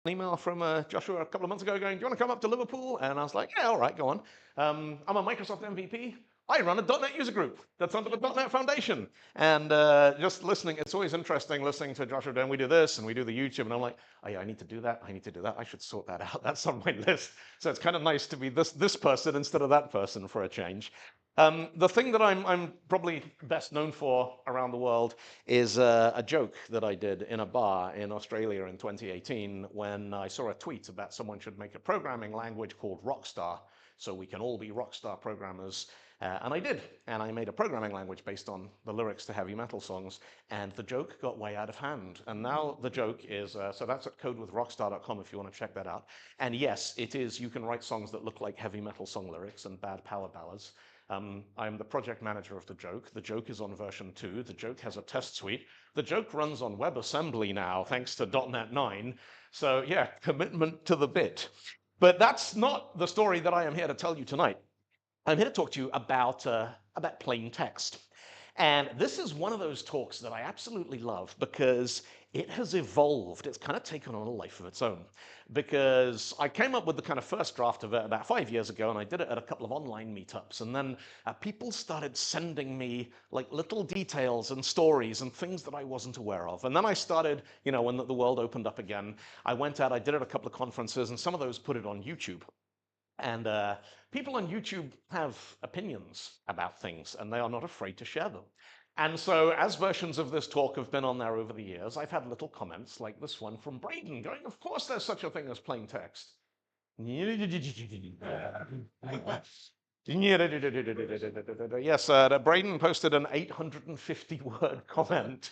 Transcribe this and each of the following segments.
an email from Joshua a couple of months ago going, do you want to come up to Liverpool? And I was like, yeah, all right, go on. I'm a Microsoft MVP. I run a .NET user group that's under the .NET Foundation. And just listening, it's always interesting listening to Joshua doing, we do this and we do the YouTube. And I'm like, oh yeah, I need to do that. I need to do that. I should sort that out. That's on my list. So it's kind of nice to be this person instead of that person for a change. The thing that I'm probably best known for around the world is a joke that I did in a bar in Australia in 2018 when I saw a tweet about someone should make a programming language called Rockstar so we can all be rockstar programmers. And I did, and I made a programming language based on the lyrics to heavy metal songs, and the joke got way out of hand. And now the joke is, so that's at codewithrockstar.com if you want to check that out. And yes, it is, you can write songs that look like heavy metal song lyrics and bad power ballads. I'm the project manager of the joke. The joke is on version 2. The joke has a test suite. The joke runs on WebAssembly now, thanks to .NET 9. So yeah, commitment to the bit. But that's not the story that I am here to tell you tonight. I'm here to talk to you about plain text. And this is one of those talks that I absolutely love because it has evolved. It's kind of taken on a life of its own. Because I came up with the kind of first draft of it about 5 years ago, and I did it at a couple of online meetups. And then people started sending me like little details and stories and things that I wasn't aware of. And then I started, you know, when the world opened up again, I went out, I did it at a couple of conferences, and some of those put it on YouTube. And people on YouTube have opinions about things, and they are not afraid to share them. And so as versions of this talk have been on there over the years, I've had little comments like this one from Braden going, of course there's such a thing as plain text. Yes, Braden posted an 850-word comment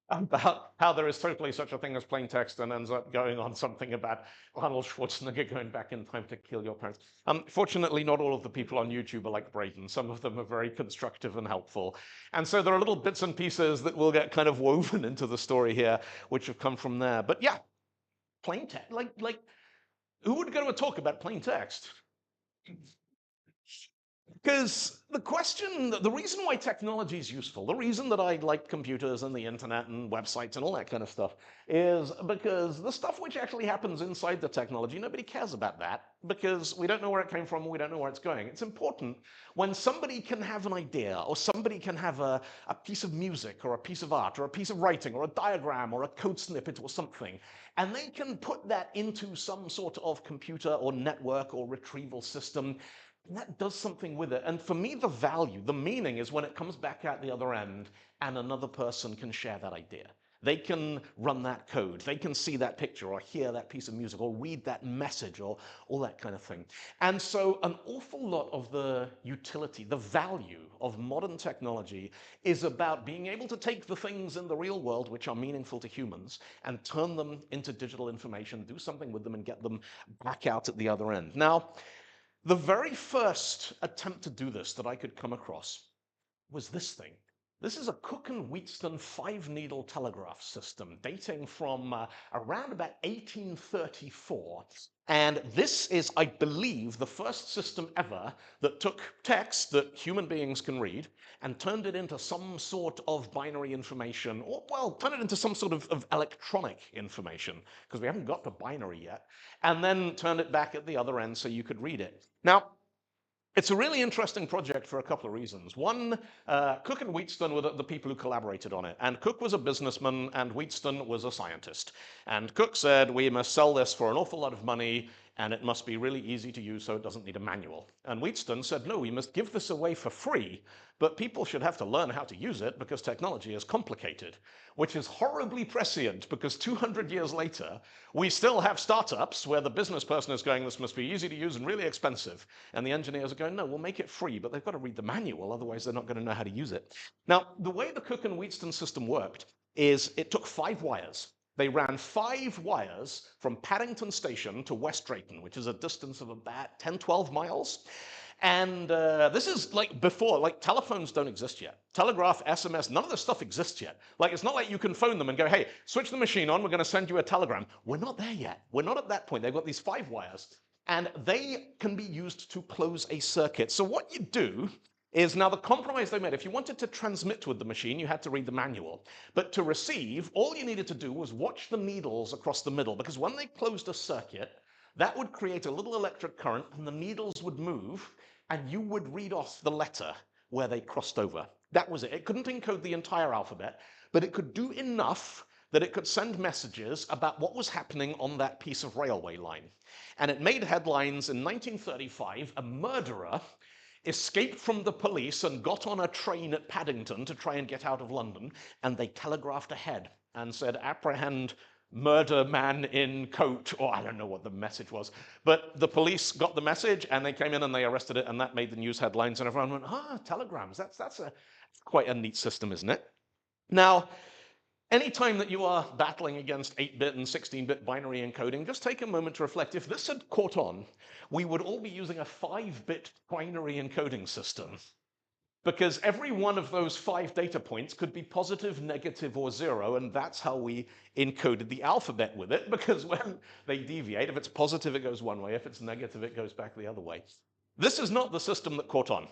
about how there is totally such a thing as plain text and ends up going on something about Arnold Schwarzenegger going back in time to kill your parents. Fortunately, not all of the people on YouTube are like Braden. Some of them are very constructive and helpful. And so there are little bits and pieces that will get kind of woven into the story here, which have come from there. But yeah, plain text, like who would go to a talk about plain text? Because the reason why technology is useful, the reason that I like computers and the internet and websites and all that kind of stuff is because the stuff which actually happens inside the technology, nobody cares about that because we don't know where it came from, we don't know where it's going. It's important when somebody can have an idea or somebody can have a piece of music or a piece of art or a piece of writing or a diagram or a code snippet or something, and they can put that into some sort of computer or network or retrieval system. And that does something with it. And for me, the value, the meaning is when it comes back out the other end and another person can share that idea. They can run that code. They can see that picture or hear that piece of music or read that message or all that kind of thing. And so an awful lot of the utility, the value of modern technology is about being able to take the things in the real world which are meaningful to humans and turn them into digital information, do something with them and get them back out at the other end. Now, the very first attempt to do this that I could come across was this thing. This is a Cook and Wheatstone 5-needle telegraph system dating from around about 1834. And this is, I believe, the first system ever that took text that human beings can read and turned it into some sort of binary information, or, well, turned it into some sort of electronic information, because we haven't got to binary yet, and then turned it back at the other end so you could read it. Now, it's a really interesting project for a couple of reasons. One, Cook and Wheatstone were the people who collaborated on it. And Cook was a businessman and Wheatstone was a scientist. And Cook said, we must sell this for an awful lot of money and it must be really easy to use so it doesn't need a manual. And Wheatstone said, no, we must give this away for free, but people should have to learn how to use it because technology is complicated, which is horribly prescient because 200 years later, we still have startups where the business person is going, this must be easy to use and really expensive. And the engineers are going, no, we'll make it free, but they've got to read the manual, otherwise they're not going to know how to use it. Now, the way the Cook and Wheatstone system worked is it took 5 wires. They ran 5 wires from Paddington Station to West Drayton, which is a distance of about 10, 12 miles. And this is like before, like telephones don't exist yet. Telegraph, SMS, none of this stuff exists yet. Like it's not like you can phone them and go, hey, switch the machine on, we're going to send you a telegram. We're not there yet. We're not at that point. They've got these 5 wires and they can be used to close a circuit. So what you do is now the compromise they made. If you wanted to transmit with the machine, you had to read the manual. But to receive, all you needed to do was watch the needles across the middle, because when they closed a circuit, that would create a little electric current, and the needles would move, and you would read off the letter where they crossed over. That was it. It couldn't encode the entire alphabet, but it could do enough that it could send messages about what was happening on that piece of railway line. And it made headlines in 1935. A murderer escaped from the police and got on a train at Paddington to try and get out of London, and they telegraphed ahead and said, apprehend murder man in coat, or I don't know what the message was. But the police got the message, and they came in and they arrested it, and that made the news headlines, and everyone went, telegrams, that's quite a neat system, isn't it? Now, anytime that you are battling against 8-bit and 16-bit binary encoding, just take a moment to reflect. If this had caught on, we would all be using a 5-bit binary encoding system, because every one of those 5 data points could be positive, negative, or 0, and that's how we encoded the alphabet with it, because when they deviate, if it's positive, it goes one way, if it's negative, it goes back the other way. This is not the system that caught on.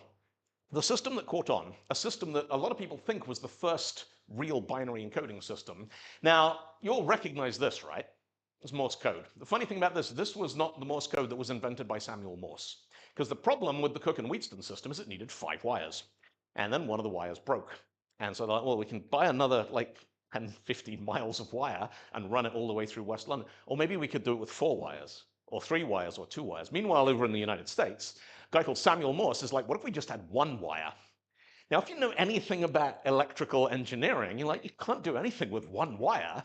The system that caught on, a system that a lot of people think was the first real binary encoding system. Now, you'll recognize this, right? It's Morse code. The funny thing about this was not the Morse code that was invented by Samuel Morse, because the problem with the Cook and Wheatstone system is it needed 5 wires. And then one of the wires broke. And so they're like, well, we can buy another like 10, 15 miles of wire and run it all the way through West London. Or maybe we could do it with 4 wires, or 3 wires, or 2 wires. Meanwhile, over in the United States, a guy called Samuel Morse is like, what if we just had 1 wire? Now, if you know anything about electrical engineering, you're like, you can't do anything with 1 wire.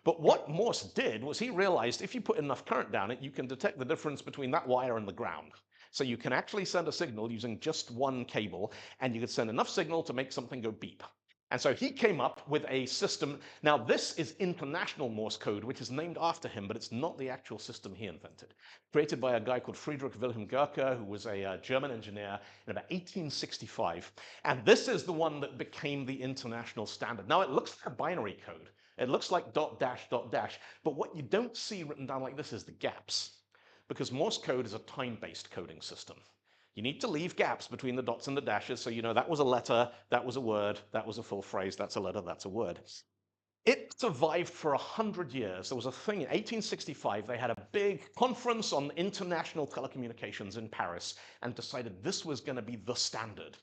But what Morse did was he realized if you put enough current down it, you can detect the difference between that wire and the ground. So you can actually send a signal using just 1 cable, and you could send enough signal to make something go beep. And so he came up with a system. Now, this is International Morse code, which is named after him, but it's not the actual system he invented. Created by a guy called Friedrich Wilhelm Gerke, who was a German engineer in about 1865. And this is the one that became the international standard. Now, it looks like a binary code. It looks like dot dash, but what you don't see written down like this is the gaps, because Morse code is a time-based coding system. You need to leave gaps between the dots and the dashes, so you know that was a letter, that was a word, that was a full phrase, that's a letter, that's a word. It survived for 100 years. There was a thing in 1865, they had a big conference on international telecommunications in Paris and decided this was going to be the standard.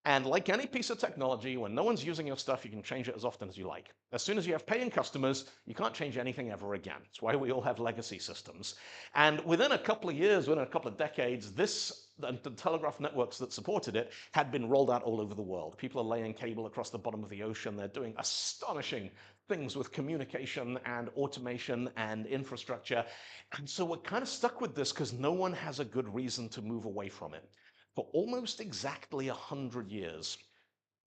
And like any piece of technology, when no one's using your stuff, you can change it as often as you like. As soon as you have paying customers, you can't change anything ever again. That's why we all have legacy systems. And within a couple of years, within a couple of decades, the telegraph networks that supported it had been rolled out all over the world. People are laying cable across the bottom of the ocean. They're doing astonishing things with communication and automation and infrastructure. And so we're kind of stuck with this because no one has a good reason to move away from it. For almost exactly 100 years,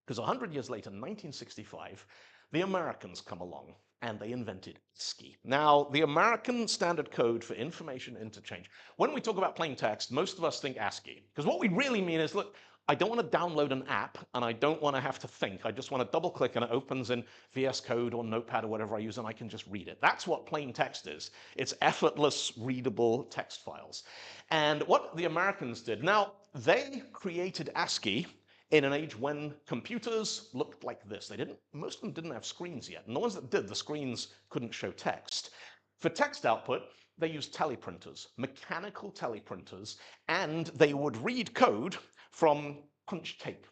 because 100 years later, in 1965, the Americans come along and they invented ASCII. Now, the American Standard Code for Information Interchange. When we talk about plain text, most of us think ASCII, because what we really mean is, look, I don't want to download an app and I don't want to have to think. I just want to double click and it opens in VS Code or Notepad or whatever I use and I can just read it. That's what plain text is. It's effortless, readable text files. And what the Americans did, now they created ASCII in an age when computers looked like this. Most of them didn't have screens yet. And the ones that did, the screens couldn't show text. For text output, they used teleprinters, mechanical teleprinters, and they would read code from punch tape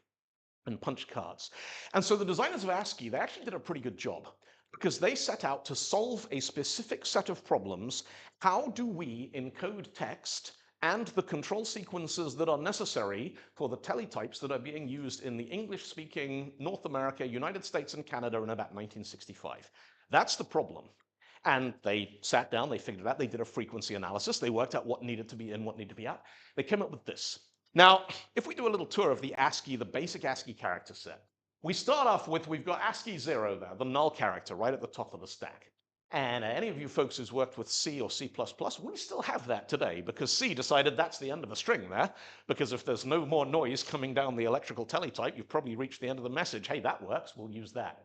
and punch cards. And so the designers of ASCII, they actually did a pretty good job because they set out to solve a specific set of problems. How do we encode text and the control sequences that are necessary for the teletypes that are being used in the English-speaking North America, United States, and Canada in about 1965? That's the problem. And they sat down, they figured it out, they did a frequency analysis, they worked out what needed to be in, what needed to be out. They came up with this. Now, if we do a little tour of the ASCII, the basic ASCII character set, we start off with, we've got ASCII 0 there, the null character right at the top of the stack. And any of you folks who's worked with C or C++, we still have that today because C decided that's the end of the string there, because if there's no more noise coming down the electrical teletype, you've probably reached the end of the message. Hey, that works, we'll use that.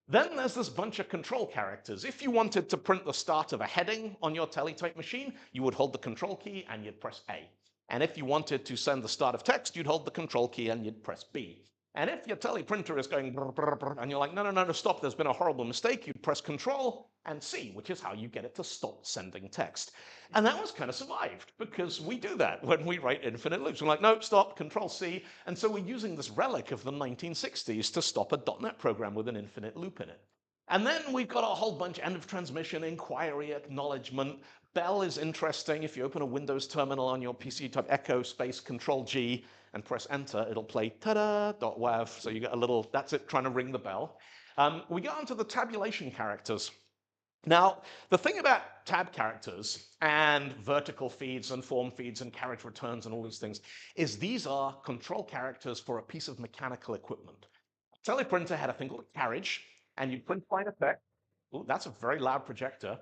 Then there's this bunch of control characters. If you wanted to print the start of a heading on your teletype machine, you would hold the control key and you'd press A. And if you wanted to send the start of text, you'd hold the control key and you'd press B. And if your teleprinter is going brr, brr, brr, and you're like, no, no, no, no, stop, there's been a horrible mistake, you'd press control and C, which is how you get it to stop sending text. And that was kind of survived because we do that when we write infinite loops. We're like, no, stop, control C. And so we're using this relic of the 1960s to stop a .NET program with an infinite loop in it. And then we've got a whole bunch, end of transmission, inquiry, acknowledgement. Bell is interesting. If you open a Windows terminal on your PC, type echo space control G and press enter, it'll play tada.wav. So you get a little, that's it, trying to ring the bell. We get onto the tabulation characters. Now, the thing about tab characters and vertical feeds and form feeds and carriage returns and all these things is these are control characters for a piece of mechanical equipment. A teleprinter had a thing called a carriage, and you'd print fine effect. Ooh, that's a very loud projector.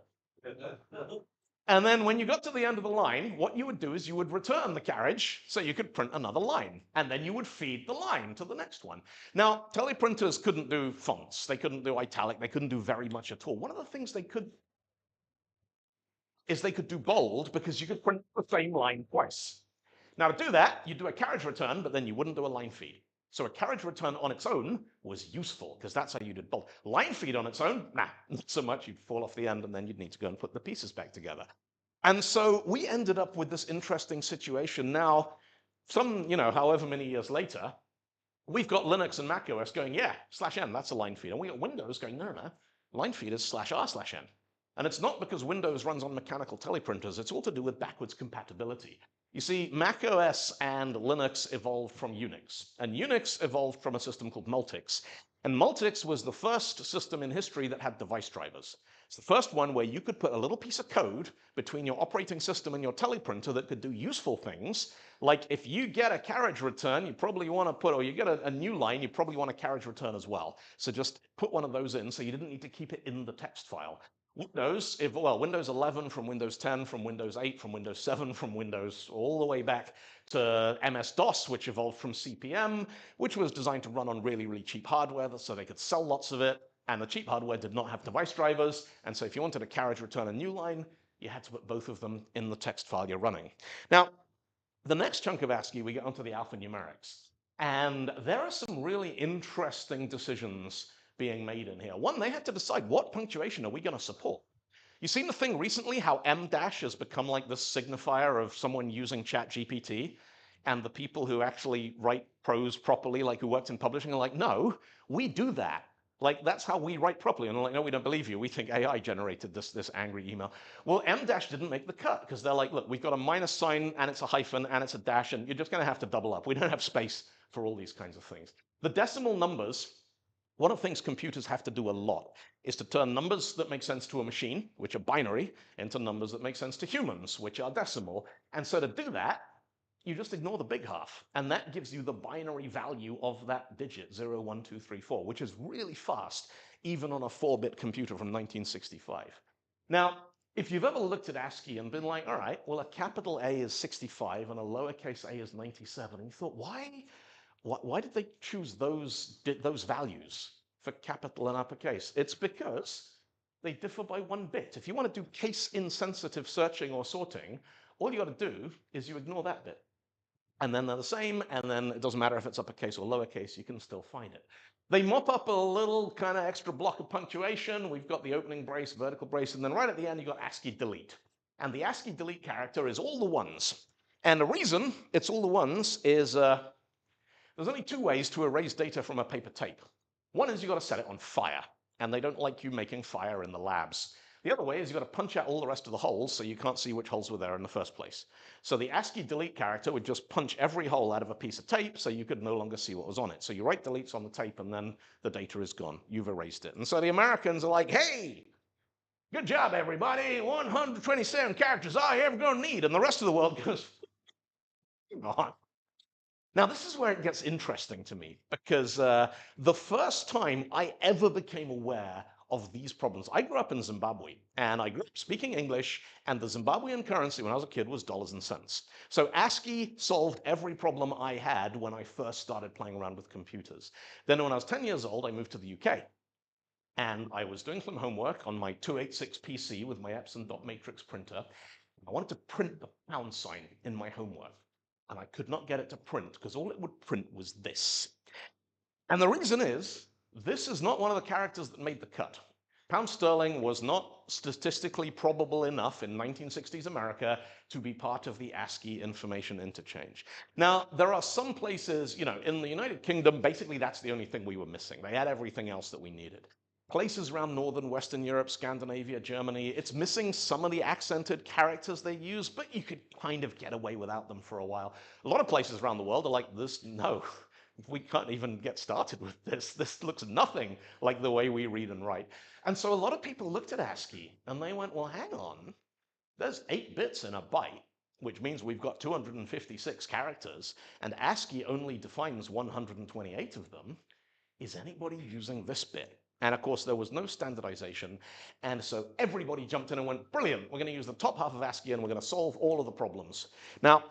And then when you got to the end of the line, what you would do is you would return the carriage so you could print another line. And then you would feed the line to the next one. Now, teleprinters couldn't do fonts. They couldn't do italic. They couldn't do very much at all. One of the things they could is they could do bold because you could print the same line twice. Now, to do that, you'd do a carriage return, but then you wouldn't do a line feed. So a carriage return on its own was useful because that's how you did bold. Line feed on its own, nah, not so much. You'd fall off the end and then you'd need to go and put the pieces back together. And so we ended up with this interesting situation. Now, however many years later, we've got Linux and Mac OS going, yeah, /n, that's a line feed. And we got Windows going, no, no, line feed is /r/n. And it's not because Windows runs on mechanical teleprinters. It's all to do with backwards compatibility. You see, Mac OS and Linux evolved from Unix, and Unix evolved from a system called Multics. And Multics was the first system in history that had device drivers. It's the first one where you could put a little piece of code between your operating system and your teleprinter that could do useful things. Like if you get a carriage return, you probably want to put, or you get a new line, you probably want a carriage return as well. So just put one of those in so you didn't need to keep it in the text file. Windows 11 from Windows 10, from Windows 8, from Windows 7, from Windows all the way back to MS-DOS, which evolved from CP/M, which was designed to run on really, really cheap hardware so they could sell lots of it. And the cheap hardware did not have device drivers. And so if you wanted a carriage return a new line, you had to put both of them in the text file you're running. Now, the next chunk of ASCII, we get onto the alphanumerics. And there are some really interesting decisions being made in here. One, they had to decide what punctuation are we going to support. You've seen the thing recently, how M- has become like this signifier of someone using ChatGPT, and the people who actually write prose properly, like who worked in publishing, are like, no, we do that. Like, that's how we write properly. And they're like, no, we don't believe you. We think AI generated this angry email. Well, M- didn't make the cut because they're like, look, we've got a minus sign and it's a hyphen and it's a dash, and you're just going to have to double up. We don't have space for all these kinds of things. The decimal numbers, one of the things computers have to do a lot is to turn numbers that make sense to a machine, which are binary, into numbers that make sense to humans, which are decimal. And so to do that, you just ignore the big half, and that gives you the binary value of that digit, 0, 1, 2, 3, 4, which is really fast, even on a 4-bit computer from 1965. Now, if you've ever looked at ASCII and been like, all right, well, a capital A is 65 and a lowercase a is 97, and you thought, why did they choose those values for capital and uppercase? It's because they differ by 1 bit. If you want to do case-insensitive searching or sorting, all you got to do is you ignore that bit. And then they're the same, and then it doesn't matter if it's uppercase or lowercase, you can still find it. They mop up a little kind of extra block of punctuation. We've got the opening brace, vertical brace, and then right at the end, you've got ASCII delete. And the ASCII delete character is all the ones. And the reason it's all the ones is there's only 2 ways to erase data from a paper tape. One is you've got to set it on fire, and they don't like you making fire in the labs. The other way is you've got to punch out all the rest of the holes so you can't see which holes were there in the first place. So the ASCII delete character would just punch every hole out of a piece of tape so you could no longer see what was on it. So you write deletes on the tape and then the data is gone. You've erased it. And so the Americans are like, hey, good job, everybody. 127 characters all you're ever going to need. And the rest of the world goes, come on. Now, this is where it gets interesting to me, because the first time I ever became aware of these problems, I grew up in Zimbabwe, and I grew up speaking English, and the Zimbabwean currency when I was a kid was dollars and cents. So ASCII solved every problem I had when I first started playing around with computers. Then when I was 10 years old, I moved to the UK, and I was doing some homework on my 286 PC with my Epson dot matrix printer. I wanted to print the pound sign in my homework. and I could not get it to print because all it would print was this. And the reason is, this is not one of the characters that made the cut. Pound sterling was not statistically probable enough in 1960s America to be part of the ASCII information interchange. Now, there are some places, in the United Kingdom, basically that's the only thing we were missing. They had everything else that we needed. Places around Northern Western Europe, Scandinavia, Germany, it's missing some of the accented characters they use, but you could kind of get away without them for a while. A lot of places around the world are like this, no, we can't even get started with this. This looks nothing like the way we read and write. And so a lot of people looked at ASCII and they went, well, hang on, there's 8 bits in a byte, which means we've got 256 characters, and ASCII only defines 128 of them. Is anybody using this bit? And of course, there was no standardization. And so everybody jumped in and went, brilliant, we're going to use the top half of ASCII and we're going to solve all of the problems. Now,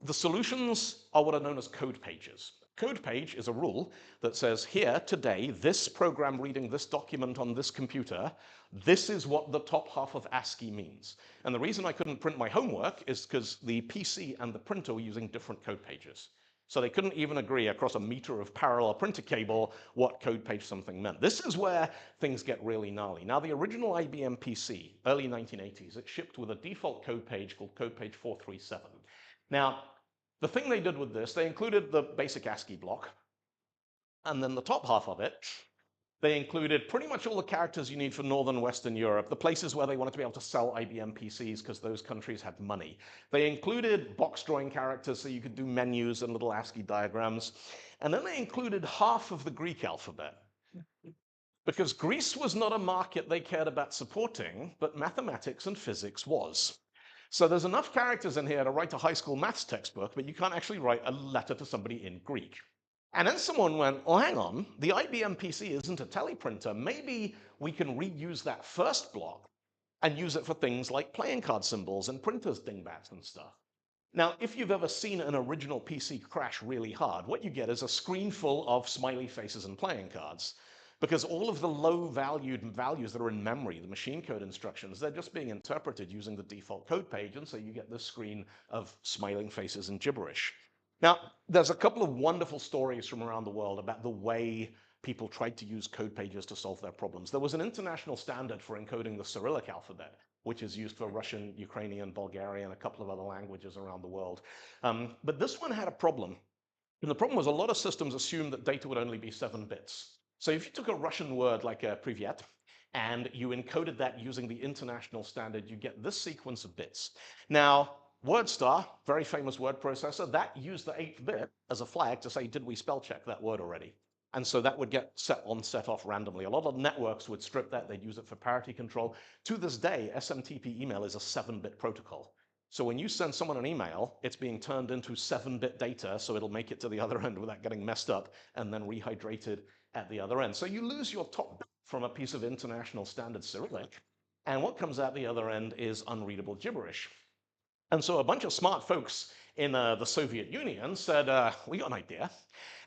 the solutions are what are known as code pages. Code page is a rule that says, here, today, this program reading this document on this computer, this is what the top half of ASCII means. And the reason I couldn't print my homework is because the PC and the printer were using different code pages. So they couldn't even agree across a meter of parallel printer cable what code page something meant. This is where things get really gnarly. Now, the original IBM PC, early 1980s, it shipped with a default code page called code page 437. Now, the thing they did with this, they included the basic ASCII block, and then the top half of it, they included pretty much all the characters you need for Northern Western Europe, the places where they wanted to be able to sell IBM PCs because those countries had money. They included box drawing characters so you could do menus and little ASCII diagrams. And then they included half of the Greek alphabet. Because Greece was not a market they cared about supporting, but mathematics and physics was. So there's enough characters in here to write a high school maths textbook, but you can't actually write a letter to somebody in Greek. And then someone went, oh, hang on, the IBM PC isn't a teleprinter. Maybe we can reuse that first block and use it for things like playing card symbols and printers dingbats and stuff. Now, if you've ever seen an original PC crash really hard, what you get is a screen full of smiley faces and playing cards. Because all of the low-valued values that are in memory, the machine code instructions, they're just being interpreted using the default code page, and so you get this screen of smiling faces and gibberish. Now, there's a couple of wonderful stories from around the world about the way people tried to use code pages to solve their problems. There was an international standard for encoding the Cyrillic alphabet, which is used for Russian, Ukrainian, Bulgarian, a couple of other languages around the world. But this one had a problem. And the problem was a lot of systems assumed that data would only be 7 bits. So if you took a Russian word like privyet and you encoded that using the international standard, you get this sequence of bits. Now, WordStar, very famous word processor, that used the 8th bit as a flag to say, did we spell check that word already? And so that would get set on, set off randomly. A lot of networks would strip that. They'd use it for parity control. To this day, SMTP email is a 7-bit protocol. So when you send someone an email, it's being turned into 7-bit data, so it'll make it to the other end without getting messed up and then rehydrated at the other end. So you lose your top bit from a piece of international standard Cyrillic, and what comes out the other end is unreadable gibberish. And so a bunch of smart folks in the Soviet Union said, we got an idea.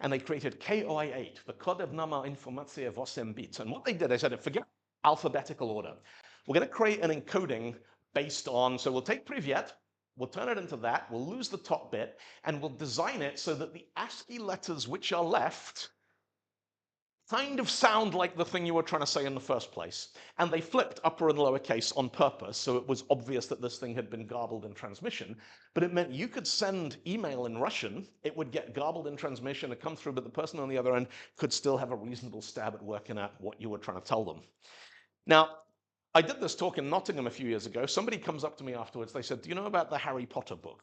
And they created KOI8, the Kodevnama Informacija 8 bit. And what they did, they said, forget alphabetical order. We're going to create an encoding based on, so we'll take Privyet, we'll turn it into that, we'll lose the top bit, and we'll design it so that the ASCII letters which are left kind of sound like the thing you were trying to say in the first place. And they flipped upper and lowercase on purpose, so it was obvious that this thing had been garbled in transmission. But it meant you could send email in Russian, it would get garbled in transmission, it'd come through, but the person on the other end could still have a reasonable stab at working out what you were trying to tell them. Now, I did this talk in Nottingham a few years ago. Somebody comes up to me afterwards, they said, do you know about the Harry Potter book?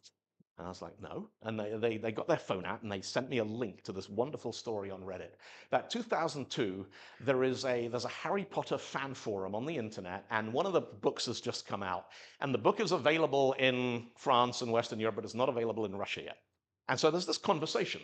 And I was like, no. And they got their phone out and they sent me a link to this wonderful story on Reddit. About 2002, there's a Harry Potter fan forum on the internet, and one of the books has just come out. And the book is available in France and Western Europe, but it's not available in Russia yet. And so there's this conversation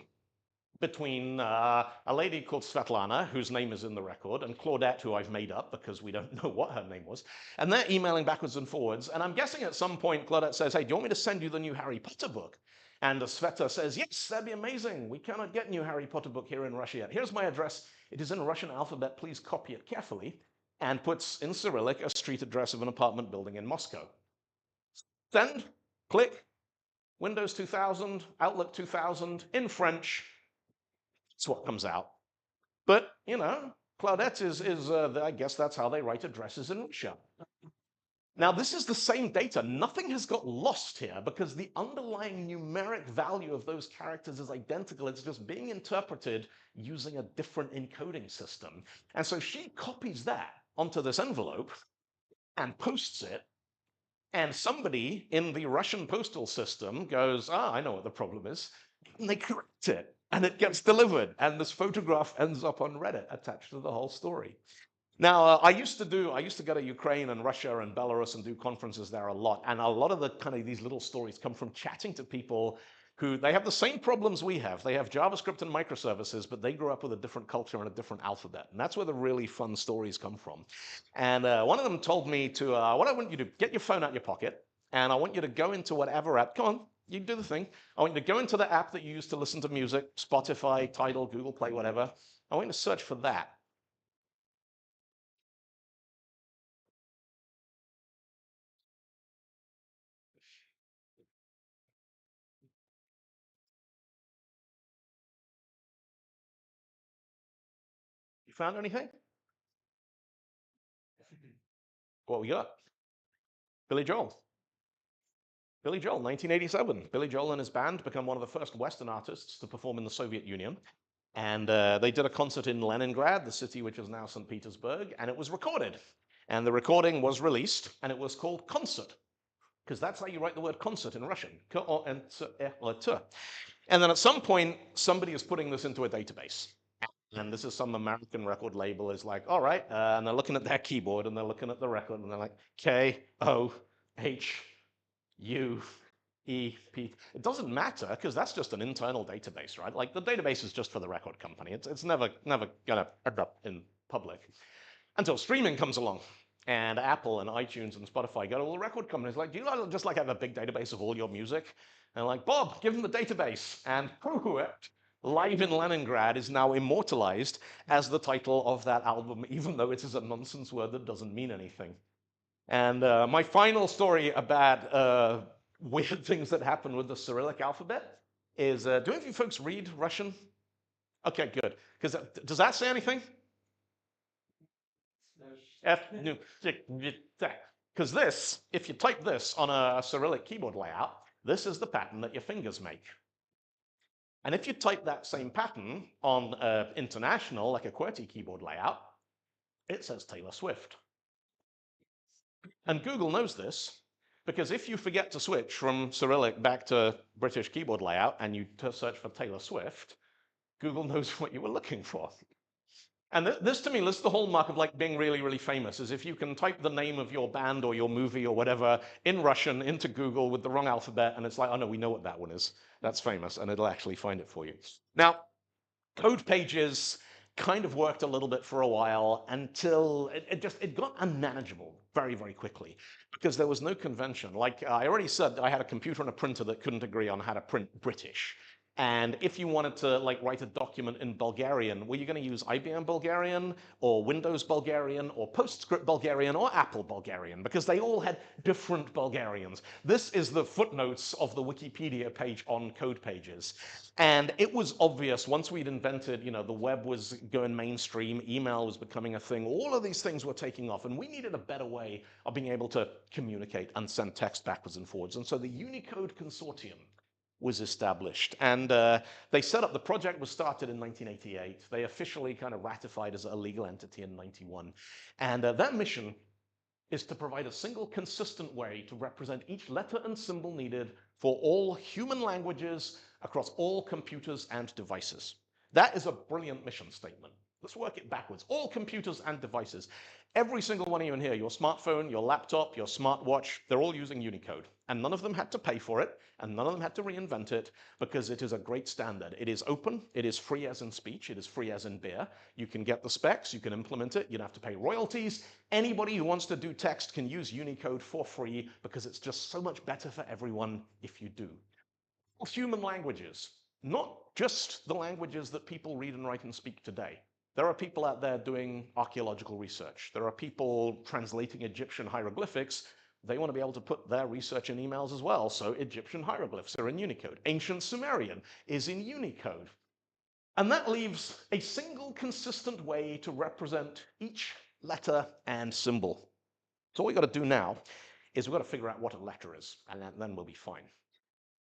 between a lady called Svetlana, whose name is in the record, and Claudette, who I've made up because we don't know what her name was. And they're emailing backwards and forwards. And I'm guessing at some point, Claudette says, hey, do you want me to send you the new Harry Potter book? And Sveta says, yes, that'd be amazing. We cannot get new Harry Potter book here in Russia yet. Here's my address. It is in Russian alphabet. Please copy it carefully. And puts in Cyrillic a street address of an apartment building in Moscow. Send, click. Windows 2000, Outlook 2000, in French, it's what comes out. But, you know, Claudette I guess that's how they write addresses in Russia. Now, this is the same data. Nothing has got lost here because the underlying numeric value of those characters is identical. It's just being interpreted using a different encoding system. And so she copies that onto this envelope and posts it. And somebody in the Russian postal system goes, I know what the problem is. And they correct it. And it gets delivered. And this photograph ends up on Reddit attached to the whole story. Now, I used to go to Ukraine and Russia and Belarus and do conferences there a lot. And a lot of the kind of these little stories come from chatting to people who, they have the same problems we have. They have JavaScript and microservices, but they grew up with a different culture and a different alphabet. And that's where the really fun stories come from. And one of them told me to, what I want you to do, get your phone out your pocket, and I want you to go into whatever app, come on, you do the thing. I want you to go into the app that you use to listen to music, Spotify, Tidal, Google Play, whatever. I want you to search for that. You found anything? What we got? Billy Joel. Billy Joel, 1987. Billy Joel and his band become one of the first Western artists to perform in the Soviet Union. And they did a concert in Leningrad, the city which is now St. Petersburg, and it was recorded. And the recording was released, and it was called Concert, because that's how you write the word concert in Russian. And then at some point, somebody is putting this into a database. And this is some American record label is like, all right, and they're looking at their keyboard and they're looking at the record and they're like, KOHUEP. It doesn't matter because that's just an internal database, right? Like the database is just for the record company. It's never gonna end up in public until streaming comes along. And Apple and iTunes and Spotify go to all the record companies like, do you just like have a big database of all your music? And like, Bob, give them the database. And Live in Leningrad is now immortalized as the title of that album, even though it is a nonsense word that doesn't mean anything. And my final story about weird things that happen with the Cyrillic alphabet is, do any of you folks read Russian? Okay, good. Because does that say anything? Because this, if you type this on a Cyrillic keyboard layout, this is the pattern that your fingers make. And if you type that same pattern on international, like a QWERTY keyboard layout, it says Taylor Swift. And Google knows this, because if you forget to switch from Cyrillic back to British keyboard layout and you search for Taylor Swift, Google knows what you were looking for. And this to me, this is the hallmark of like being really, really famous, is if you can type the name of your band or your movie or whatever in Russian into Google with the wrong alphabet, and it's like, oh no, we know what that one is. That's famous, and it'll actually find it for you. Now, code pages kind of worked a little bit for a while until it got unmanageable very, very quickly because there was no convention. Like I already said, I had a computer and a printer that couldn't agree on how to print British. And if you wanted to like write a document in Bulgarian, were you going to use IBM Bulgarian or Windows Bulgarian or PostScript Bulgarian or Apple Bulgarian? Because they all had different Bulgarians. This is the footnotes of the Wikipedia page on code pages. And it was obvious once we'd invented, you know, the web was going mainstream, email was becoming a thing, all of these things were taking off, and we needed a better way of being able to communicate and send text backwards and forwards. And so the Unicode Consortium was established. And they set up, the project was started in 1988. They officially kind of ratified as a legal entity in 91. And their mission is to provide a single consistent way to represent each letter and symbol needed for all human languages across all computers and devices. That is a brilliant mission statement. Let's work it backwards. All computers and devices. Every single one of you in here, your smartphone, your laptop, your smartwatch, they're all using Unicode. And none of them had to pay for it, and none of them had to reinvent it, because it is a great standard. It is open, it is free as in speech, it is free as in beer. You can get the specs, you can implement it, you don't have to pay royalties. Anybody who wants to do text can use Unicode for free, because it's just so much better for everyone if you do. Human languages, not just the languages that people read and write and speak today. There are people out there doing archaeological research. There are people translating Egyptian hieroglyphics They want to be able to put their research in emails as well. So Egyptian hieroglyphs are in Unicode. Ancient Sumerian is in Unicode. And that leaves a single consistent way to represent each letter and symbol. So what we've got to do now is we've got to figure out what a letter is, and then we'll be fine.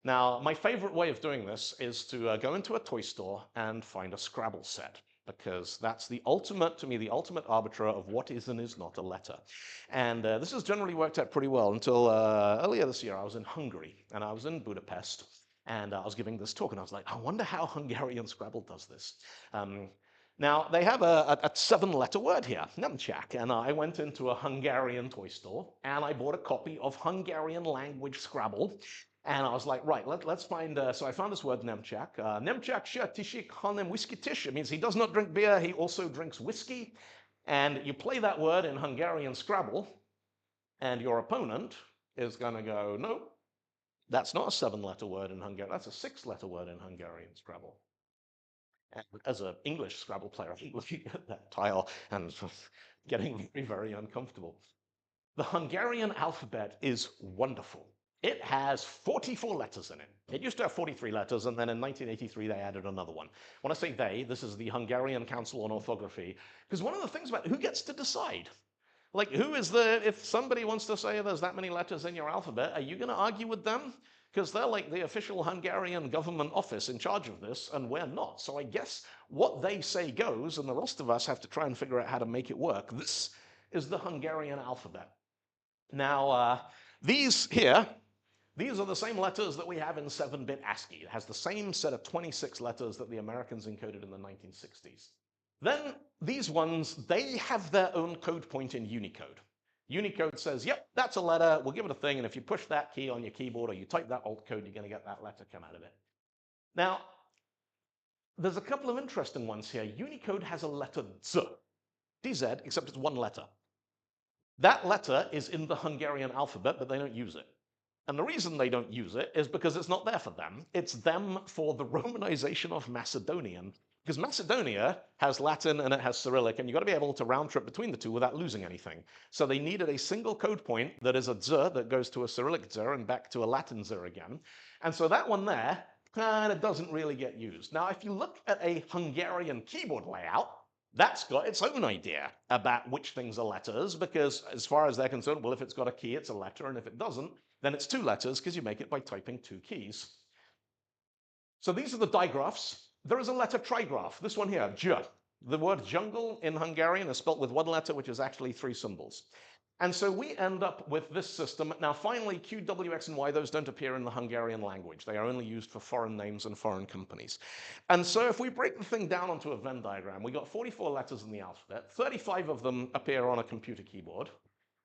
Now, my favorite way of doing this is to go into a toy store and find a Scrabble set, because that's the ultimate, to me, the ultimate arbiter of what is and is not a letter. And this has generally worked out pretty well until earlier this year. I was in Hungary, and I was in Budapest, and I was giving this talk, and I was like, I wonder how Hungarian Scrabble does this. Now, they have a 7-letter word here, nunchak, and I went into a Hungarian toy store, and I bought a copy of Hungarian language Scrabble, and I was like, right, let's find, so I found this word, nemchak. Nemchak sha tishik hanem whiskey tish. It means he does not drink beer, he also drinks whiskey. And you play that word in Hungarian Scrabble, and your opponent is going to go, no, that's not a 7-letter word in Hungarian, that's a 6-letter word in Hungarian Scrabble. And as an English Scrabble player, I keep looking at that tile and getting very, very uncomfortable. The Hungarian alphabet is wonderful. It has 44 letters in it. It used to have 43 letters, and then in 1983 they added another one. When I say they, this is the Hungarian Council on Orthography, because one of the things about who gets to decide? Like, who is if somebody wants to say there's that many letters in your alphabet, are you going to argue with them? Because they're like the official Hungarian government office in charge of this, and we're not. So I guess what they say goes, and the rest of us have to try and figure out how to make it work. This is the Hungarian alphabet. Now, these here, these are the same letters that we have in 7-bit ASCII. It has the same set of 26 letters that the Americans encoded in the 1960s. Then these ones, they have their own code point in Unicode. Unicode says, yep, that's a letter, we'll give it a thing, and if you push that key on your keyboard or you type that alt code, you're going to get that letter come out of it. Now, there's a couple of interesting ones here. Unicode has a letter Z, DZ, except it's one letter. That letter is in the Hungarian alphabet, but they don't use it. And the reason they don't use it is because it's not there for them. It's them for the Romanization of Macedonian. Because Macedonia has Latin and it has Cyrillic, and you've got to be able to round trip between the two without losing anything. So they needed a single code point that is a Z that goes to a Cyrillic Z and back to a Latin Z again. And so that one there kind of doesn't really get used. Now, if you look at a Hungarian keyboard layout, that's got its own idea about which things are letters, because as far as they're concerned, well, if it's got a key, it's a letter, and if it doesn't, then it's 2 letters, because you make it by typing 2 keys. So these are the digraphs. There is a letter trigraph, this one here, J. The word jungle in Hungarian is spelt with 1 letter, which is actually 3 symbols. And so we end up with this system. Now, finally, Q, W, X, and Y, those don't appear in the Hungarian language. They are only used for foreign names and foreign companies. And so if we break the thing down onto a Venn diagram, we got 44 letters in the alphabet. 35 of them appear on a computer keyboard.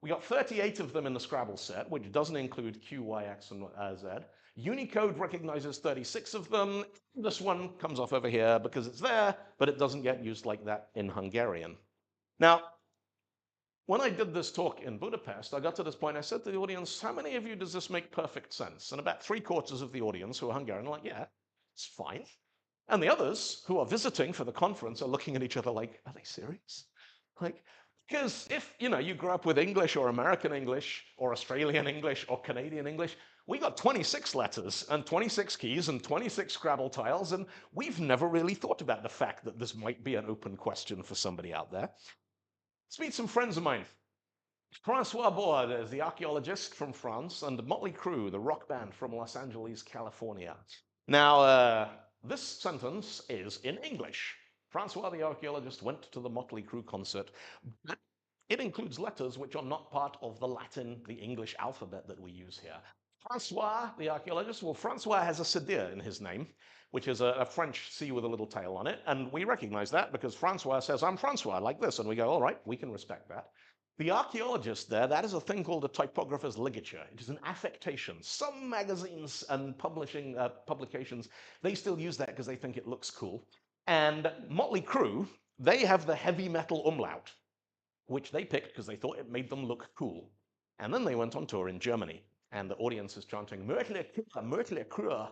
We got 38 of them in the Scrabble set, which doesn't include Q, Y, X, and Z. Unicode recognizes 36 of them. This one comes off over here because it's there, but it doesn't get used like that in Hungarian. Now, when I did this talk in Budapest, I got to this point, I said to the audience, how many of you does this make perfect sense? And about 3/4 of the audience who are Hungarian are like, yeah, it's fine. And the others who are visiting for the conference are looking at each other like, are they serious? Like, because if, you grew up with English or American English or Australian English or Canadian English, we got 26 letters and 26 keys and 26 Scrabble tiles, and we've never really thought about the fact that this might be an open question for somebody out there. Let's meet some friends of mine. Francois Board is the archaeologist from France, and Motley Crue, the rock band from Los Angeles, California. Now, this sentence is in English. Francois the archaeologist went to the Motley Crue concert. It includes letters which are not part of the Latin, the English alphabet that we use here. Francois the archaeologist, well, Francois has a cedille in his name, which is a French C with a little tail on it, and we recognize that because Francois says, I'm Francois, like this, and we go, all right, we can respect that. The archaeologist there, that is a thing called a typographer's ligature. It is an affectation. Some magazines and publications, they still use that because they think it looks cool. And Motley Crue, they have the heavy metal umlaut, which they picked because they thought it made them look cool. And then they went on tour in Germany, and the audience is chanting, Mötley Crue.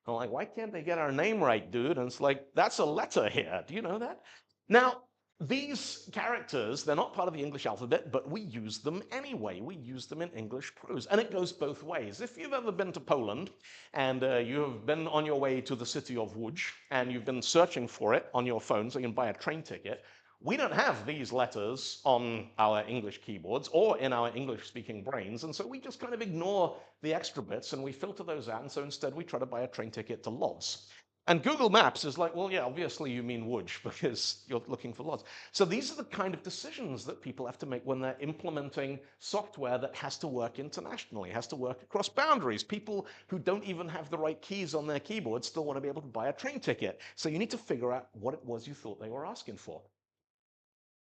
I'm like, why can't they get our name right, dude? And it's like, that's a letter here. Do you know that? Now, These characters, they're not part of the English alphabet, but we use them anyway. We use them in English prose, and it goes both ways. If you've ever been to Poland and you have been on your way to the city of Łódź and you've been searching for it on your phone so you can buy a train ticket, we don't have these letters on our English keyboards or in our English-speaking brains, and so we just kind of ignore the extra bits and we filter those out, and so instead we try to buy a train ticket to Lodz. And Google Maps is like, well, yeah, obviously you mean Łódź because you're looking for Lodz. So these are the kind of decisions that people have to make when they're implementing software that has to work internationally, has to work across boundaries. People who don't even have the right keys on their keyboard still want to be able to buy a train ticket. So you need to figure out what it was you thought they were asking for.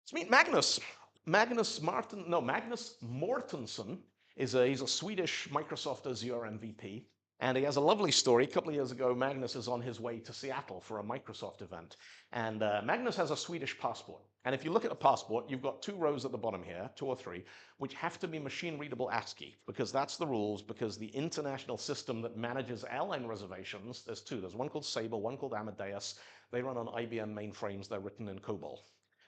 Let's meet Magnus. Magnus Mortensen he's a Swedish Microsoft Azure MVP. And he has a lovely story. A couple of years ago, Magnus is on his way to Seattle for a Microsoft event. And Magnus has a Swedish passport. And if you look at the passport, you've got 2 rows at the bottom here, 2 or 3, which have to be machine-readable ASCII, because that's the rules, because the international system that manages airline reservations, there's 2. There's one called Sable, one called Amadeus. They run on IBM mainframes. They're written in COBOL.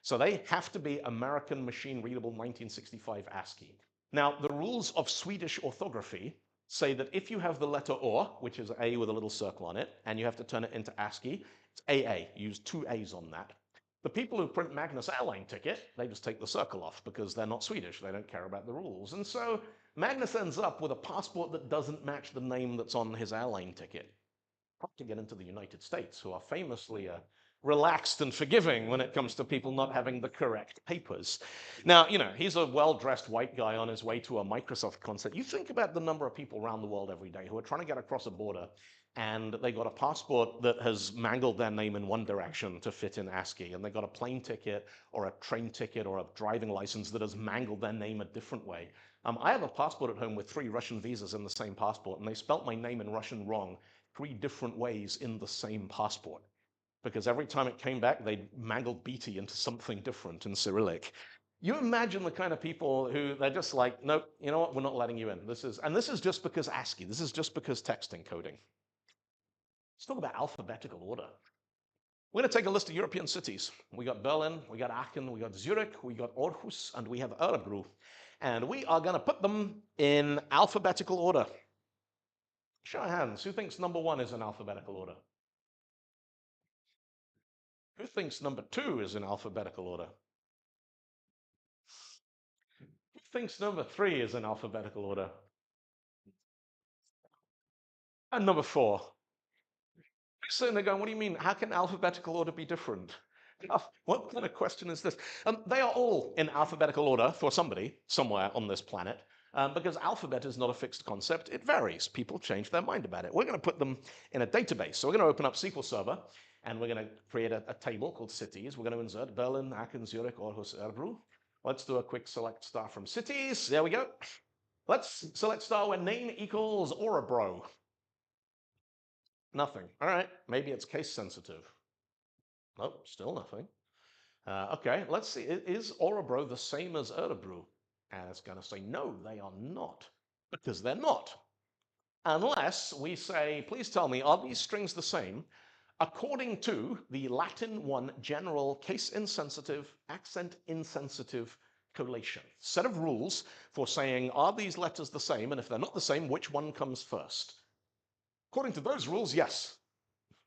So they have to be American machine-readable 1965 ASCII. Now, the rules of Swedish orthography say that if you have the letter O, which is A with a little circle on it, and you have to turn it into ASCII, it's AA. Use 2 A's on that. The people who print Magnus airline ticket, they just take the circle off because they're not Swedish. They don't care about the rules. And so Magnus ends up with a passport that doesn't match the name that's on his airline ticket. Hard to get into the United States, who are famously relaxed and forgiving when it comes to people not having the correct papers. Now, he's a well-dressed white guy on his way to a Microsoft concert. You think about the number of people around the world every day who are trying to get across a border and they got a passport that has mangled their name in one direction to fit in ASCII, and they got a plane ticket or a train ticket or a driving license that has mangled their name a different way. I have a passport at home with 3 Russian visas in the same passport, and they spelt my name in Russian wrong 3 different ways in the same passport, because every time it came back, they mangled Beattie into something different in Cyrillic. You imagine the kind of people who they're just like, nope, you know what, we're not letting you in. This is just because ASCII. This is just because text encoding. Let's talk about alphabetical order. We're going to take a list of European cities. We got Berlin, we got Aachen, we got Zurich, we got Aarhus, and we have Örebro. And we are going to put them in alphabetical order. Show of hands, who thinks number 1 is in alphabetical order? Who thinks number 2 is in alphabetical order? Who thinks number 3 is in alphabetical order? And number 4. Who's sitting there going, what do you mean? How can alphabetical order be different? What kind of question is this? They are all in alphabetical order for somebody, somewhere on this planet, because alphabet is not a fixed concept. It varies. People change their mind about it. We're going to put them in a database. So we're going to open up SQL Server, and we're going to create a table called cities. We're going to insert Berlin, Aachen, Zurich, Aarhus, Örebro. Let's do a quick select star from cities. There we go. Let's select star when name equals Örebro. Nothing. All right, maybe it's case sensitive. Nope, still nothing. Okay, let's see. Is Örebro the same as Örebro? And it's going to say, no, they are not, because they're not. Unless we say, please tell me, are these strings the same according to the Latin 1 general case-insensitive, accent-insensitive collation? Set of rules for saying, are these letters the same? And if they're not the same, which one comes first? According to those rules, yes,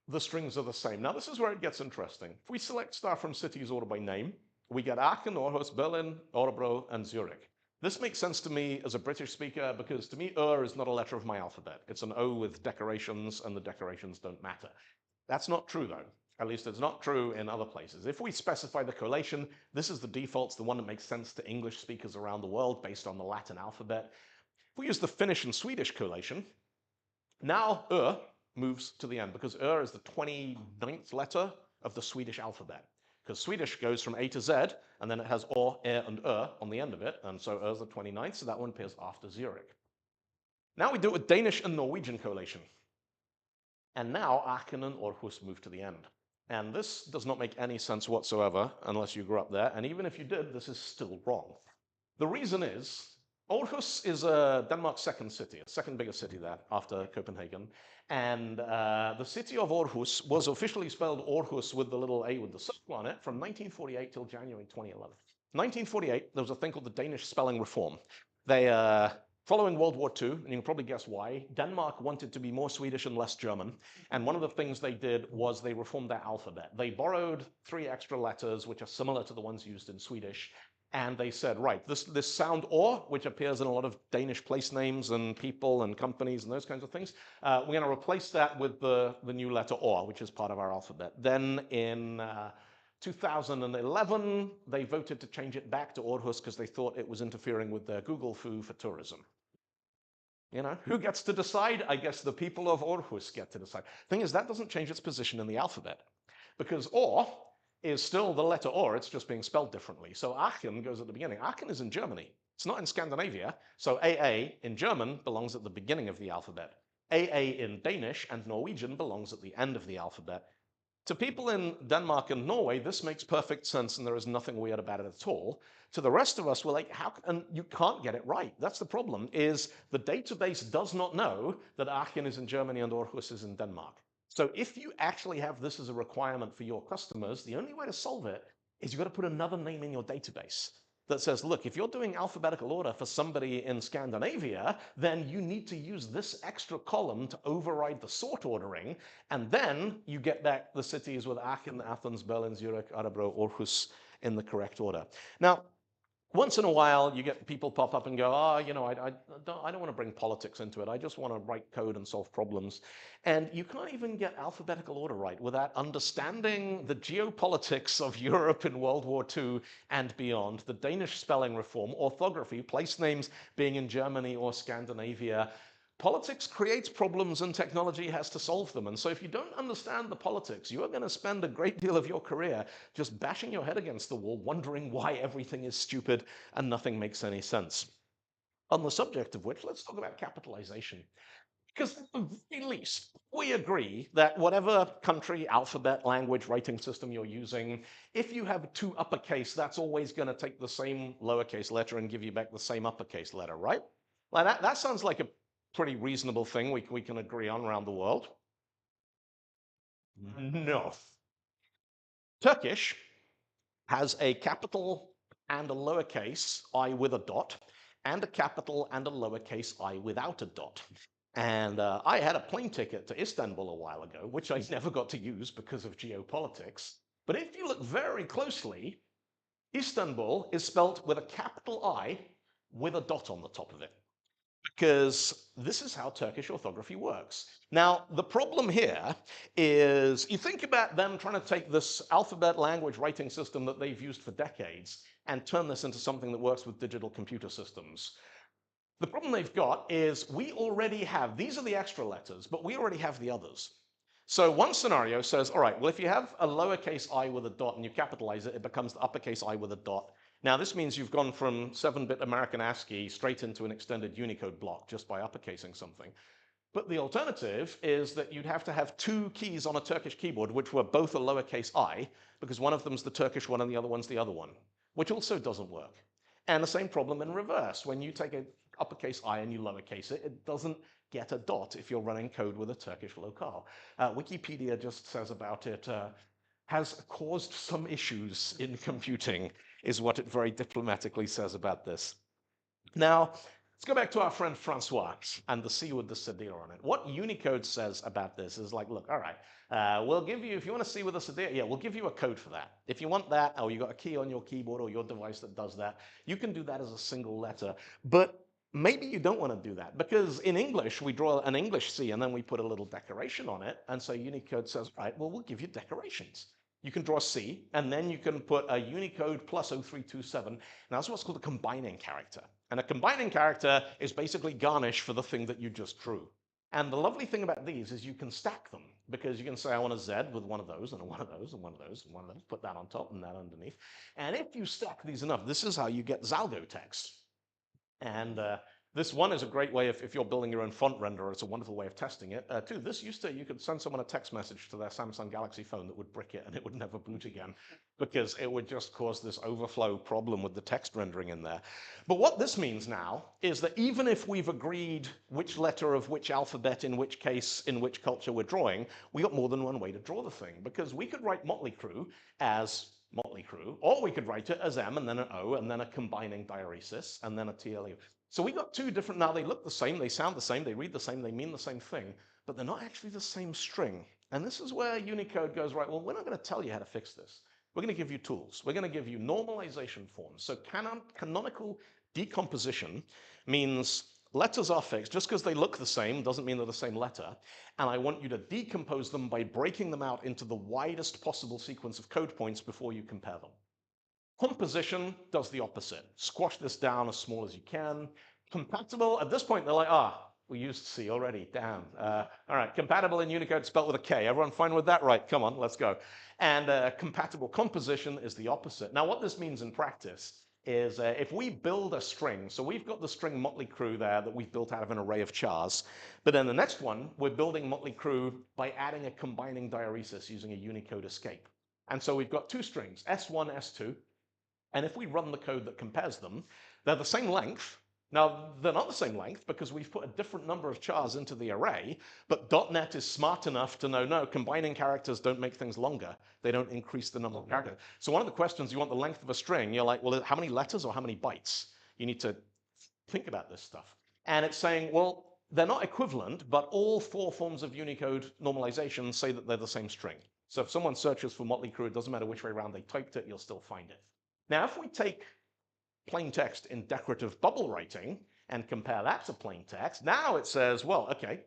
the strings are the same. Now, this is where it gets interesting. If we select star from cities order by name, we get Aachen, Aarhus, Berlin, Örebro, and Zurich. This makes sense to me as a British speaker because to me, is not a letter of my alphabet. It's an O with decorations, and the decorations don't matter. That's not true, though. At least it's not true in other places. If we specify the collation, this is the default. It's the one that makes sense to English speakers around the world based on the Latin alphabet. If we use the Finnish and Swedish collation, now moves to the end because is the 29th letter of the Swedish alphabet. Because Swedish goes from A to Z, and then it has O, E, and on the end of it, and so is the 29th, so that one appears after Zurich. Now we do it with Danish and Norwegian collation. And now Aachen and Aarhus move to the end. And this does not make any sense whatsoever unless you grew up there, and even if you did, this is still wrong. The reason is Aarhus is Denmark's second city, the second biggest city there after Copenhagen. And the city of Aarhus was officially spelled Aarhus with the little A with the circle on it from 1948 till January 2011. 1948, there was a thing called the Danish Spelling Reform. They, following World War II, and you can probably guess why, Denmark wanted to be more Swedish and less German. And one of the things they did was they reformed their alphabet. They borrowed 3 extra letters, which are similar to the ones used in Swedish, and they said, right, this sound or, which appears in a lot of Danish place names and people and companies and those kinds of things, we're going to replace that with the new letter or, which is part of our alphabet. Then in 2011, they voted to change it back to Aarhus because they thought it was interfering with their Google foo for tourism. You know, who gets to decide? I guess the people of Aarhus get to decide. Thing is, that doesn't change its position in the alphabet, because or is still the letter or, it's just being spelled differently. So Aachen goes at the beginning. Aachen is in Germany. It's not in Scandinavia. So AA in German belongs at the beginning of the alphabet. AA in Danish and Norwegian belongs at the end of the alphabet. To people in Denmark and Norway, this makes perfect sense and there is nothing weird about it at all. To the rest of us, we're like, how? And you can't get it right. That's the problem, is the database does not know that Aachen is in Germany and Aarhus is in Denmark. So if you actually have this as a requirement for your customers, the only way to solve it is you've got to put another name in your database that says, look, if you're doing alphabetical order for somebody in Scandinavia, then you need to use this extra column to override the sort ordering, and then you get back the cities with Aachen, Athens, Berlin, Zurich, Örebro, Aarhus in the correct order. Now, once in a while, you get people pop up and go, oh, you know, I don't want to bring politics into it. I just want to write code and solve problems. And you can't even get alphabetical order right without understanding the geopolitics of Europe in World War II and beyond, the Danish spelling reform, orthography, place names being in Germany or Scandinavia. Politics creates problems and technology has to solve them. And so if you don't understand the politics, you are going to spend a great deal of your career just bashing your head against the wall, wondering why everything is stupid and nothing makes any sense. On the subject of which, let's talk about capitalization. Because at the very least, we agree that whatever country, alphabet, language, writing system you're using, if you have 2 uppercase, that's always going to take the same lowercase letter and give you back the same uppercase letter, right? Like that sounds like a pretty reasonable thing we can agree on around the world. No. Turkish has a capital and a lowercase I with a dot, and a capital and a lowercase I without a dot. And I had a plane ticket to Istanbul a while ago, which I never got to use because of geopolitics. But if you look very closely, Istanbul is spelt with a capital I with a dot on the top of it, because this is how Turkish orthography works. Now, the problem here is you think about them trying to take this alphabet language writing system that they've used for decades and turn this into something that works with digital computer systems. The problem they've got is we already have, these are the extra letters, but we already have the others. So one scenario says, all right, well, if you have a lowercase I with a dot and you capitalize it, it becomes the uppercase I with a dot. Now, this means you've gone from 7-bit American ASCII straight into an extended Unicode block just by uppercasing something. But the alternative is that you'd have to have 2 keys on a Turkish keyboard, which were both a lowercase I, because one of them's the Turkish one and the other one's the other one, which also doesn't work. And the same problem in reverse. When you take an uppercase I and you lowercase it, it doesn't get a dot if you're running code with a Turkish locale. Wikipedia just says about it, has caused some issues in computing, is what it very diplomatically says about this. Now, let's go back to our friend Francois and the C with the Sadir on it. What Unicode says about this is like, look, all right, we'll give you, if you want to C with a Sadir, yeah, we'll give you a code for that. If you want that, or you've got a key on your keyboard or your device that does that, you can do that as a single letter. But maybe you don't want to do that, because in English, we draw an English C and then we put a little decoration on it. And so Unicode says, right, well, we'll give you decorations. You can draw C, and then you can put a Unicode plus 0327. Now, that's what's called a combining character. And a combining character is basically garnish for the thing that you just drew. And the lovely thing about these is you can stack them, because you can say, I want a Z with one of those, and one of those, and one of those, and one of those, put that on top and that underneath. And if you stack these enough, this is how you get Zalgo text. And This one is a great way if you're building your own font renderer. It's a wonderful way of testing it. Two, this used to, you could send someone a text message to their Samsung Galaxy phone that would brick it and it would never boot again because it would just cause this overflow problem with the text rendering in there. But what this means now is that even if we've agreed which letter of which alphabet, in which case, in which culture we're drawing, we got more than one way to draw the thing because we could write Motley Crue as Motley Crue, or we could write it as M and then an O and then a combining diaresis and then a TLE. So we got two different, now they look the same, they sound the same, they read the same, they mean the same thing, but they're not actually the same string. And this is where Unicode goes, right, well, we're not going to tell you how to fix this. We're going to give you tools. We're going to give you normalization forms. So canonical decomposition means letters are fixed. Just because they look the same doesn't mean they're the same letter. And I want you to decompose them by breaking them out into the widest possible sequence of code points before you compare them. Composition does the opposite. Squash this down as small as you can. Compatible, at this point, they're like, we used C already, damn. All right, compatible in Unicode spelled with a K. Everyone fine with that? Right, come on, let's go. And compatible composition is the opposite. Now, what this means in practice is if we build a string, so we've got the string Motley Crue there that we've built out of an array of chars, but then the next one, we're building Motley Crue by adding a combining diaresis using a Unicode escape. And so we've got two strings, S1, S2, and if we run the code that compares them, they're the same length. Now, they're not the same length because we've put a different number of chars into the array, but .NET is smart enough to know, no, combining characters don't make things longer. They don't increase the number of characters. So one of the questions, you want the length of a string, you're like, well, how many letters or how many bytes? You need to think about this stuff. And it's saying, well, they're not equivalent, but all four forms of Unicode normalization say that they're the same string. So if someone searches for Motley Crue, it doesn't matter which way around they typed it, you'll still find it. Now, if we take plain text in decorative bubble writing and compare that to plain text, now it says, well, okay,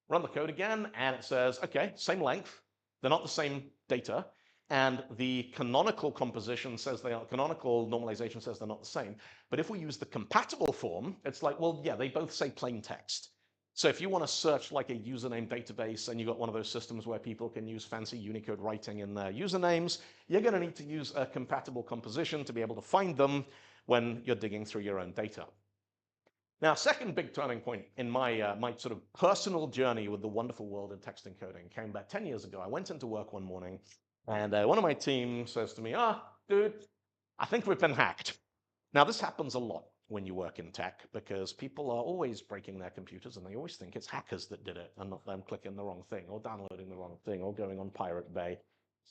run the code again, and it says, okay, same length, they're not the same data, and the canonical composition says they are, canonical normalization says they're not the same. But if we use the compatible form, it's like, well, yeah, they both say plain text. So if you want to search like a username database and you've got one of those systems where people can use fancy Unicode writing in their usernames, you're going to need to use a compatible composition to be able to find them when you're digging through your own data. Now, second big turning point in my, my sort of personal journey with the wonderful world of text encoding came about 10 years ago. I went into work one morning and one of my team says to me, dude, I think we've been hacked. Now, this happens a lot when you work in tech because people are always breaking their computers and they always think it's hackers that did it and not them clicking the wrong thing or downloading the wrong thing or going on Pirate Bay.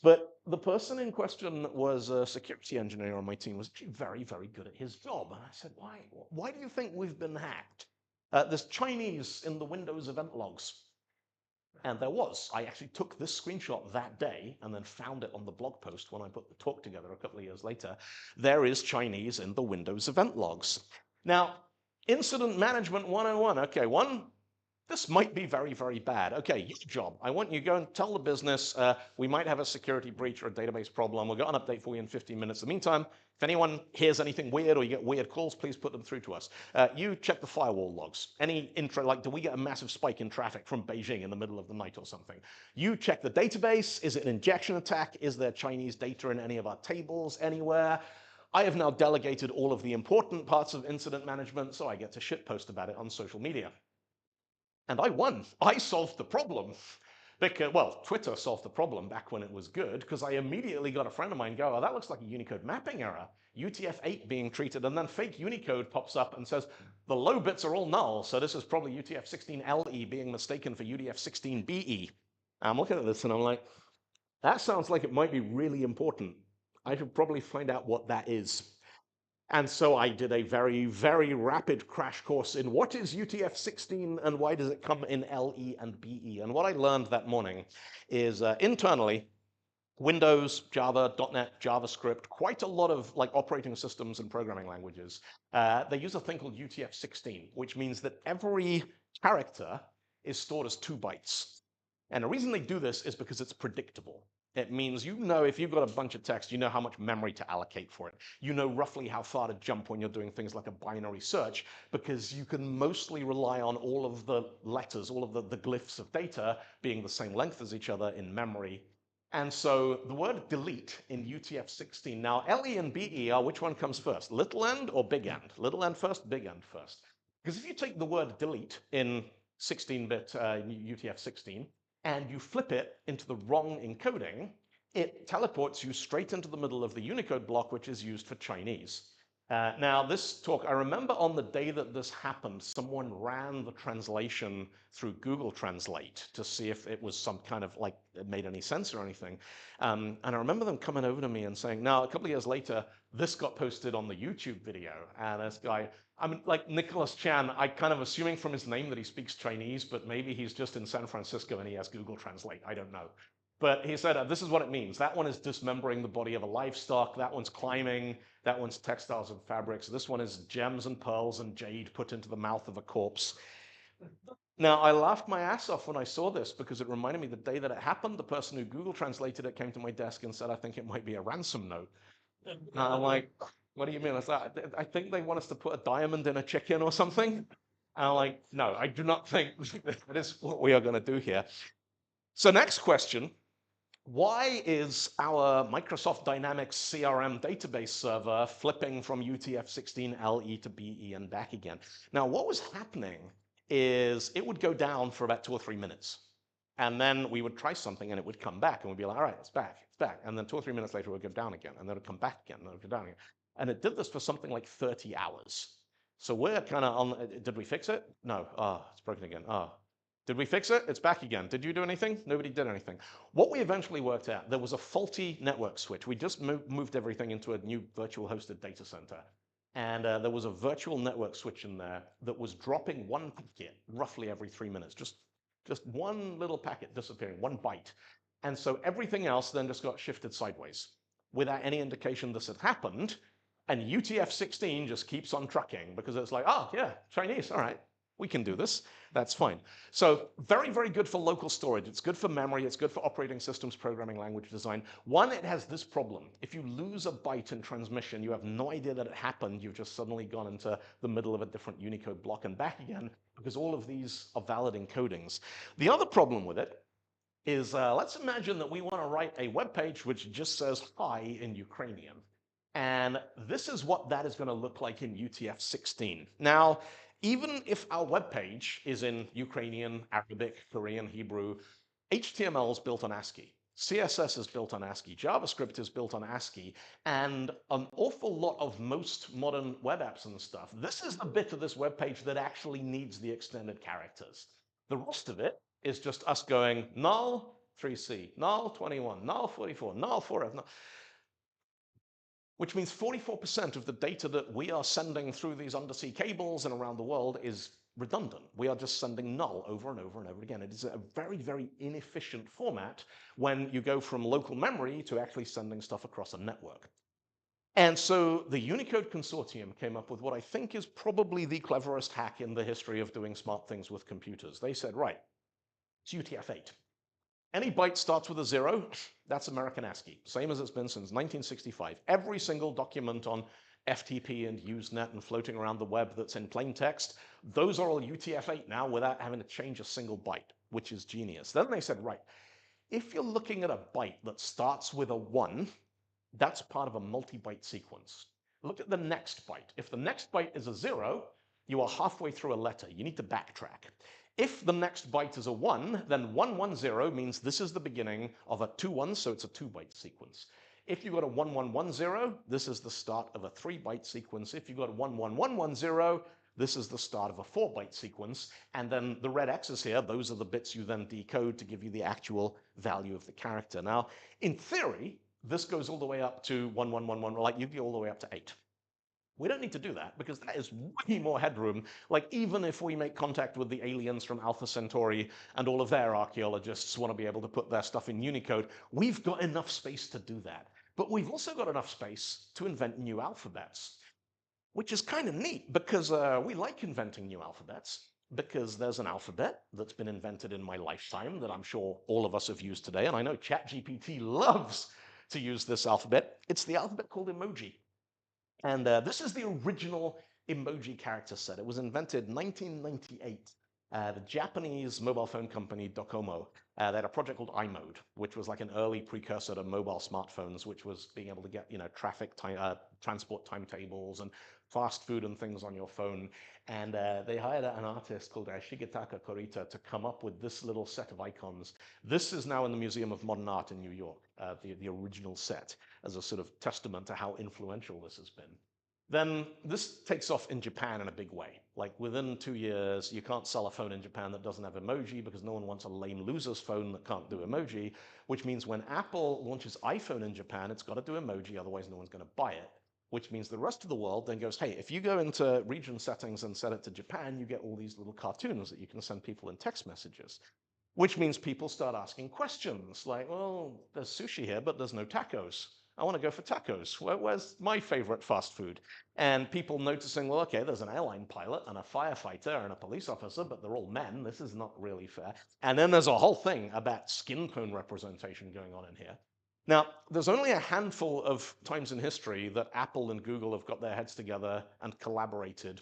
But the person in question was a security engineer on my team, was actually very, very good at his job. And I said, why do you think we've been hacked? There's Chinese in the Windows event logs. And there was. I actually took this screenshot that day and then found it on the blog post when I put the talk together a couple of years later. There is Chinese in the Windows event logs. Now, incident management 101. Okay, this might be very, very bad. Okay, your job. I want you to go and tell the business we might have a security breach or a database problem. We'll get an update for you in 15 minutes. In the meantime, if anyone hears anything weird or you get weird calls, please put them through to us. You check the firewall logs. Any intro, like do we get a massive spike in traffic from Beijing in the middle of the night or something? You check the database. Is it an injection attack? Is there Chinese data in any of our tables anywhere? I have now delegated all of the important parts of incident management, so I get to shitpost about it on social media. And I won. I solved the problem. Because, well, Twitter solved the problem back when it was good, because I immediately got a friend of mine go, that looks like a Unicode mapping error. UTF-8 being treated, and then fake Unicode pops up and says, the low bits are all null, so this is probably UTF-16LE being mistaken for UTF-16BE. I'm looking at this and I'm like, that sounds like it might be really important. I should probably find out what that is. And so I did a very, very rapid crash course in what is UTF-16 and why does it come in LE and BE. And what I learned that morning is internally, Windows, Java, .NET, JavaScript, quite a lot of like operating systems and programming languages, they use a thing called UTF-16, which means that every character is stored as 2 bytes. And the reason they do this is because it's predictable. It means you know if you've got a bunch of text, you know how much memory to allocate for it. You know roughly how far to jump when you're doing things like a binary search, because you can mostly rely on all of the letters, all of the glyphs of data being the same length as each other in memory. And so the word delete in UTF-16, now LE and BE are which one comes first, little end or big end? Little end first, big end first. Because if you take the word delete in 16-bit UTF-16 and you flip it into the wrong encoding, it teleports you straight into the middle of the Unicode block, which is used for Chinese. Now, this talk, I remember on the day that this happened, someone ran the translation through Google Translate to see if it was some kind of like, it made any sense or anything. And I remember them coming over to me and saying, now, a couple of years later, this got posted on the YouTube video. And this guy, I mean, like Nicholas Chan, I kind of assuming from his name that he speaks Chinese, but maybe he's just in San Francisco and he has Google Translate. I don't know. But he said, this is what it means. That one is dismembering the body of a livestock. That one's climbing. That one's textiles and fabrics. This one is gems and pearls and jade put into the mouth of a corpse. Now, I laughed my ass off when I saw this because it reminded me the day that it happened, the person who Google translated it came to my desk and said, I think it might be a ransom note. And I'm like, what do you mean? I think they want us to put a diamond in a chicken or something. And I'm like, no, I do not think that is what we are going to do here. So next question. Why is our Microsoft Dynamics CRM database server flipping from UTF-16 LE to BE and back again? Now, what was happening is it would go down for about 2 or 3 minutes. And then we would try something and it would come back and we'd be like, all right, it's back, it's back. And then 2 or 3 minutes later, it would go down again. And then it would come back again, and then it would go down again. And it did this for something like 30 hours. So we're kind of on, did we fix it? No, it's broken again. Did we fix it? It's back again. Did you do anything? Nobody did anything. What we eventually worked out, there was a faulty network switch. We just moved everything into a new virtual hosted data center. And there was a virtual network switch in there that was dropping one packet roughly every 3 minutes. Just one little packet disappearing, 1 byte. And so everything else then just got shifted sideways without any indication this had happened. And UTF-16 just keeps on trucking because it's like, oh, yeah, Chinese, all right. We can do this. That's fine. So very, very good for local storage. It's good for memory. It's good for operating systems, programming language design. One, it has this problem. If you lose a byte in transmission, you have no idea that it happened. You've just suddenly gone into the middle of a different Unicode block and back again because all of these are valid encodings. The other problem with it is let's imagine that we want to write a web page which just says hi in Ukrainian. And this is what that is going to look like in UTF-16. Now, even if our web page is in Ukrainian, Arabic, Korean, Hebrew, HTML is built on ASCII. CSS is built on ASCII. JavaScript is built on ASCII. And an awful lot of most modern web apps and stuff, this is the bit of this web page that actually needs the extended characters. The rest of it is just us going null 3C, null 21, null 44, null 4F, null, which means 44% of the data that we are sending through these undersea cables and around the world is redundant. We are just sending null over and over and over again. It is a very, very inefficient format when you go from local memory to actually sending stuff across a network. And so the Unicode Consortium came up with what I think is probably the cleverest hack in the history of doing smart things with computers. They said, right, it's UTF-8. Any byte starts with a 0, that's American ASCII, same as it's been since 1965. Every single document on FTP and Usenet and floating around the web that's in plain text, those are all UTF-8 now without having to change a single byte, which is genius. Then they said, right, if you're looking at a byte that starts with a 1, that's part of a multi-byte sequence. Look at the next byte. If the next byte is a 0, you are halfway through a letter. You need to backtrack. If the next byte is a 1, then 110 means this is the beginning of a 2 1, so it's a 2-byte sequence. If you've got a 1110, this is the start of a 3-byte sequence. If you've got a 11110, this is the start of a 4-byte sequence. And then the red X's here, those are the bits you then decode to give you the actual value of the character. Now, in theory, this goes all the way up to 1111, like you'd be all the way up to 8. We don't need to do that because that is way more headroom. Like even if we make contact with the aliens from Alpha Centauri and all of their archaeologists want to be able to put their stuff in Unicode, we've got enough space to do that. But we've also got enough space to invent new alphabets, which is kind of neat because we like inventing new alphabets because there's an alphabet that's been invented in my lifetime that I'm sure all of us have used today. And I know ChatGPT loves to use this alphabet. It's the alphabet called emoji. And this is the original emoji character set. It was invented in 1998. The Japanese mobile phone company Docomo, they had a project called iMode, which was like an early precursor to mobile smartphones, which was being able to get, traffic transport timetables and fast food and things on your phone. And they hired an artist called Shigetaka Kurita to come up with this little set of icons. This is now in the Museum of Modern Art in New York, the original set, as a sort of testament to how influential this has been. Then this takes off in Japan in a big way. Like within 2 years, you can't sell a phone in Japan that doesn't have emoji because no one wants a lame loser's phone that can't do emoji, which means when Apple launches iPhone in Japan, it's got to do emoji, otherwise no one's going to buy it. Which means the rest of the world then goes, hey, if you go into region settings and set it to Japan, you get all these little cartoons that you can send people in text messages. Which means people start asking questions like, well, there's sushi here, but there's no tacos. I want to go for tacos. Where's my favorite fast food? And people noticing, well, okay, there's an airline pilot and a firefighter and a police officer, but they're all men. This is not really fair. And then there's a whole thing about skin tone representation going on in here. Now, there's only a handful of times in history that Apple and Google have got their heads together and collaborated.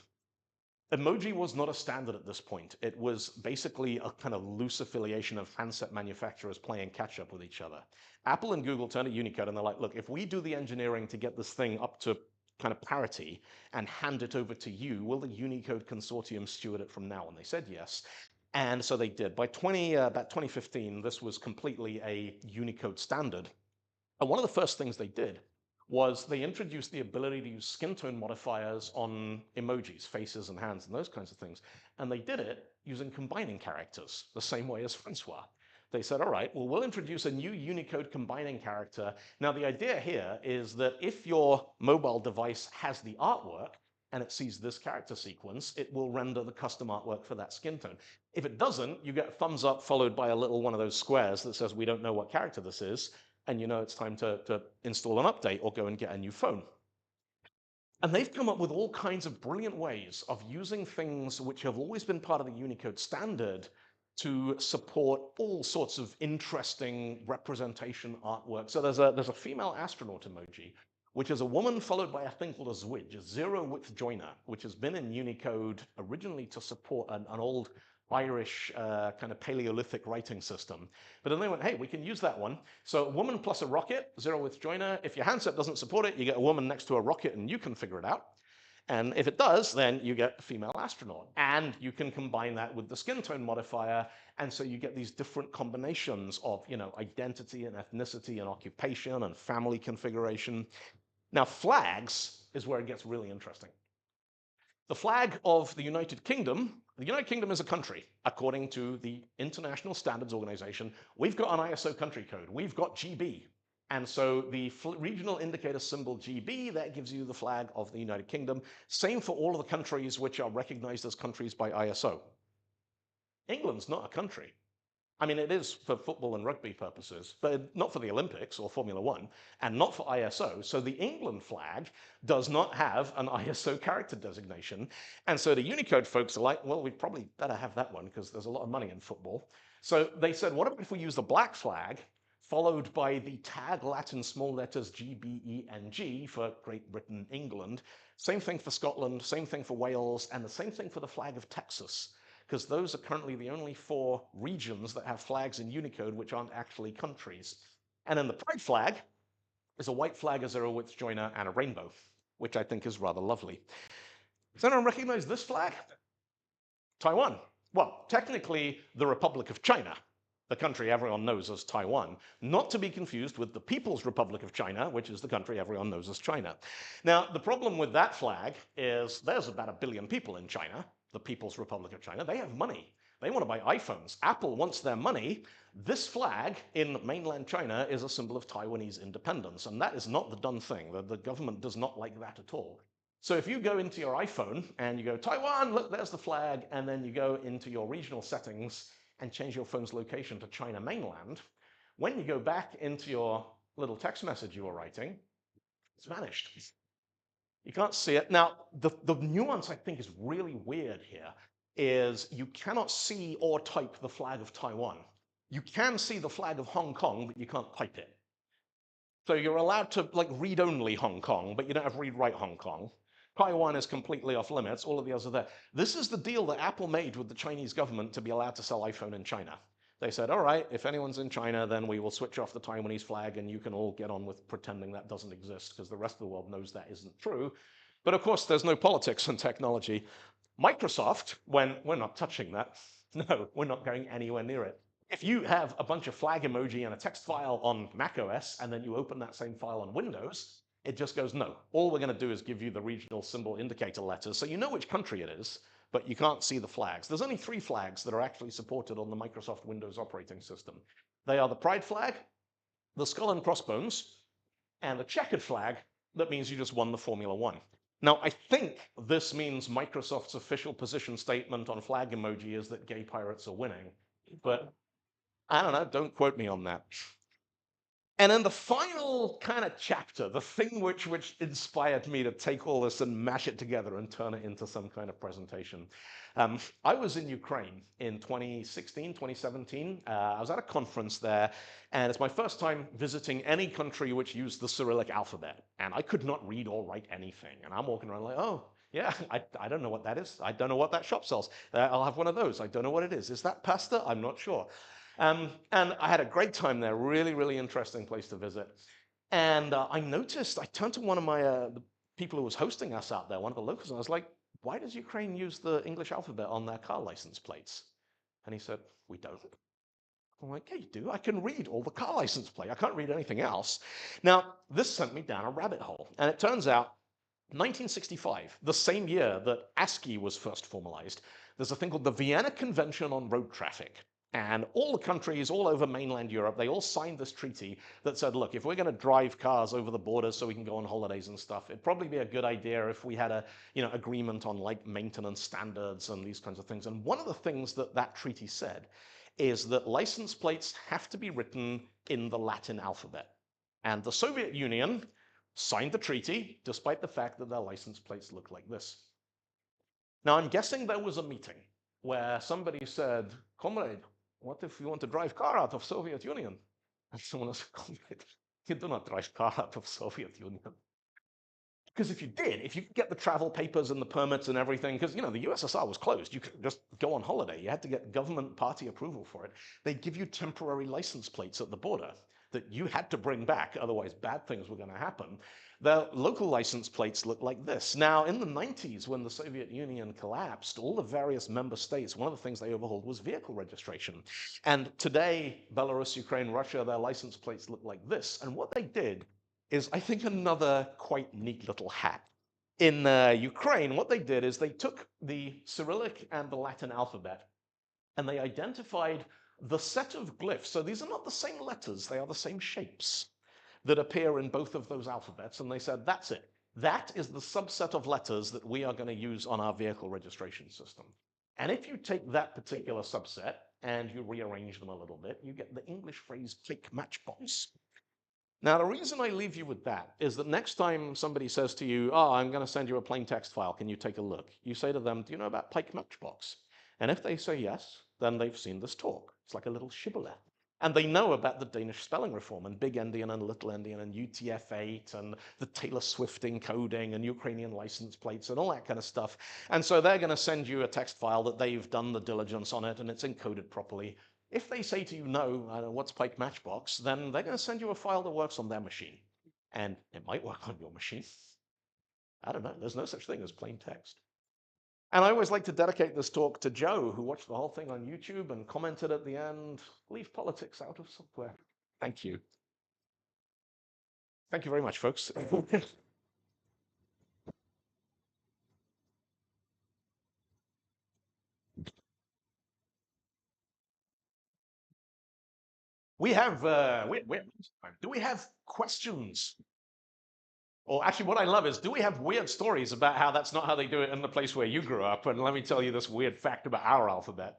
Emoji was not a standard at this point. It was basically a kind of loose affiliation of handset manufacturers playing catch up with each other. Apple and Google turned to Unicode and they're like, look, if we do the engineering to get this thing up to kind of parity and hand it over to you, will the Unicode consortium steward it from now? And they said yes. And so they did. By about 2015, this was completely a Unicode standard. And one of the first things they did was they introduced the ability to use skin tone modifiers on emojis, faces and hands and those kinds of things. And they did it using combining characters, the same way as Francois. They said, all right, well, we'll introduce a new Unicode combining character. Now, the idea here is that if your mobile device has the artwork and it sees this character sequence, it will render the custom artwork for that skin tone. If it doesn't, you get a thumbs up followed by a little one of those squares that says, we don't know what character this is. And you know it's time to install an update or go and get a new phone. And they've come up with all kinds of brilliant ways of using things which have always been part of the Unicode standard to support all sorts of interesting representation artwork. So there's a female astronaut emoji, which is a woman followed by a thing called a zwidge, a zero-width joiner, which has been in Unicode originally to support an old Irish kind of Paleolithic writing system. But then they went, hey, we can use that one. So a woman plus a rocket, zero-width joiner. If your handset doesn't support it, you get a woman next to a rocket and you can figure it out. And if it does, then you get a female astronaut. And you can combine that with the skin tone modifier. And so you get these different combinations of, identity and ethnicity and occupation and family configuration. Now, flags is where it gets really interesting. The flag of the United Kingdom is a country, according to the International Standards Organization. We've got an ISO country code. We've got GB. And so the regional indicator symbol GB, that gives you the flag of the United Kingdom. Same for all of the countries which are recognized as countries by ISO. England's not a country. I mean, it is for football and rugby purposes, but not for the Olympics or Formula One, and not for ISO. So the England flag does not have an ISO character designation. And so the Unicode folks are like, well, we probably better have that one because there's a lot of money in football. So they said, what about if we use the black flag followed by the tag Latin small letters GBENG for Great Britain, England. Same thing for Scotland, same thing for Wales, and the same thing for the flag of Texas, because those are currently the only 4 regions that have flags in Unicode which aren't actually countries. And then the pride flag is a white flag, a zero-width joiner, and a rainbow, which I think is rather lovely. Does anyone recognize this flag? Taiwan. Well, technically, the Republic of China, the country everyone knows as Taiwan, not to be confused with the People's Republic of China, which is the country everyone knows as China. Now, the problem with that flag is there's about 1 billion people in China, the People's Republic of China. They have money. They want to buy iPhones. Apple wants their money. This flag in mainland China is a symbol of Taiwanese independence, and that is not the done thing. The government does not like that at all. So if you go into your iPhone and you go, Taiwan, look, there's the flag, and then you go into your regional settings and change your phone's location to China mainland, when you go back into your little text message you were writing, it's vanished. You can't see it. Now, the nuance I think is really weird here is you cannot see or type the flag of Taiwan. You can see the flag of Hong Kong, but you can't type it. So you're allowed to read only Hong Kong, but you don't have read write Hong Kong. Taiwan is completely off limits. All of the others are there. This is the deal that Apple made with the Chinese government to be allowed to sell iPhone in China. They said, all right, if anyone's in China, then we will switch off the Taiwanese flag and you can all get on with pretending that doesn't exist because the rest of the world knows that isn't true. But of course, there's no politics in technology. Microsoft, when we're not touching that, no, we're not going anywhere near it. If you have a bunch of flag emoji and a text file on macOS, and then you open that same file on Windows, it just goes, no. All we're going to do is give you the regional symbol indicator letters, so you know which country it is, but you can't see the flags. There's only 3 flags that are actually supported on the Microsoft Windows operating system. They are the pride flag, the skull and crossbones, and the checkered flag that means you just won the Formula One. Now, I think this means Microsoft's official position statement on flag emoji is that gay pirates are winning, but I don't know, don't quote me on that. And then the final kind of chapter, the thing which inspired me to take all this and mash it together and turn it into some kind of presentation. I was in Ukraine in 2016, 2017. I was at a conference there, and it's my first time visiting any country which used the Cyrillic alphabet. And I could not read or write anything. And I'm walking around like, oh, yeah, I don't know what that is. I don't know what that shop sells. I'll have one of those. I don't know what it is. Is that pasta? I'm not sure. And I had a great time there, really, really interesting place to visit. And I noticed, I turned to one of my the people who was hosting us out there, one of the locals, and I was like, why does Ukraine use the English alphabet on their car license plates? And he said, we don't. I'm like, yeah, you do. I can read all the car license plate. I can't read anything else. Now, this sent me down a rabbit hole. And it turns out 1965, the same year that ASCII was first formalized, there's a thing called the Vienna Convention on Road Traffic. And all the countries all over mainland Europe, they all signed this treaty that said, look, if we're going to drive cars over the borders so we can go on holidays and stuff, it'd probably be a good idea if we had a agreement on like maintenance standards and these kinds of things. And one of the things that that treaty said is that license plates have to be written in the Latin alphabet. And the Soviet Union signed the treaty despite the fact that their license plates look like this. Now, I'm guessing there was a meeting where somebody said, comrade, what if you want to drive car out of Soviet Union? And someone said, comrade, you do not drive car out of Soviet Union. Because if you did, if you could get the travel papers and the permits and everything, because the USSR was closed, you could just go on holiday. You had to get government party approval for it. They'd give you temporary license plates at the border that you had to bring back, otherwise bad things were going to happen. The local license plates look like this. Now, in the 90s, when the Soviet Union collapsed, all the various member states, one of the things they overhauled was vehicle registration. And today, Belarus, Ukraine, Russia, their license plates look like this. And what they did is, I think, another quite neat little hack. In Ukraine, what they did is they took the Cyrillic and the Latin alphabet and they identified the set of glyphs. So these are not the same letters, they are the same shapes that appear in both of those alphabets. And they said, that's it. That is the subset of letters that we are going to use on our vehicle registration system. And if you take that particular subset and you rearrange them a little bit, you get the English phrase PIKE MATCHBOX. Now, the reason I leave you with that is that next time somebody says to you, oh, I'm going to send you a plain text file, can you take a look? You say to them, do you know about PIKE Matchbox? And if they say yes, then they've seen this talk. It's like a little shibboleth. And they know about the Danish spelling reform and big endian and little endian and UTF-8 and the Taylor Swift encoding and Ukrainian license plates and all that kind of stuff. And so they're going to send you a text file that they've done the diligence on it and it's encoded properly. If they say to you, no, what's PIKE Matchbox, then they're going to send you a file that works on their machine. And it might work on your machine. I don't know. There's no such thing as plain text. And I always like to dedicate this talk to Joe, who watched the whole thing on YouTube and commented at the end, leave politics out of software. Thank you. Thank you very much, folks. We have, do we have questions? Or actually, what I love is, do we have weird stories about how that's not how they do it in the place where you grew up? And let me tell you this weird fact about our alphabet.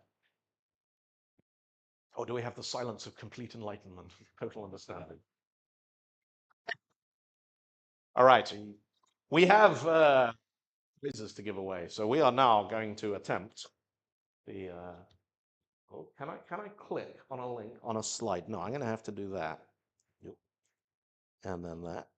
Or do we have the silence of complete enlightenment, total understanding? All right, we have quizzes to give away. So we are now going to attempt the, oh, can I click on a link on a slide? No, I'm going to have to do that. And then that.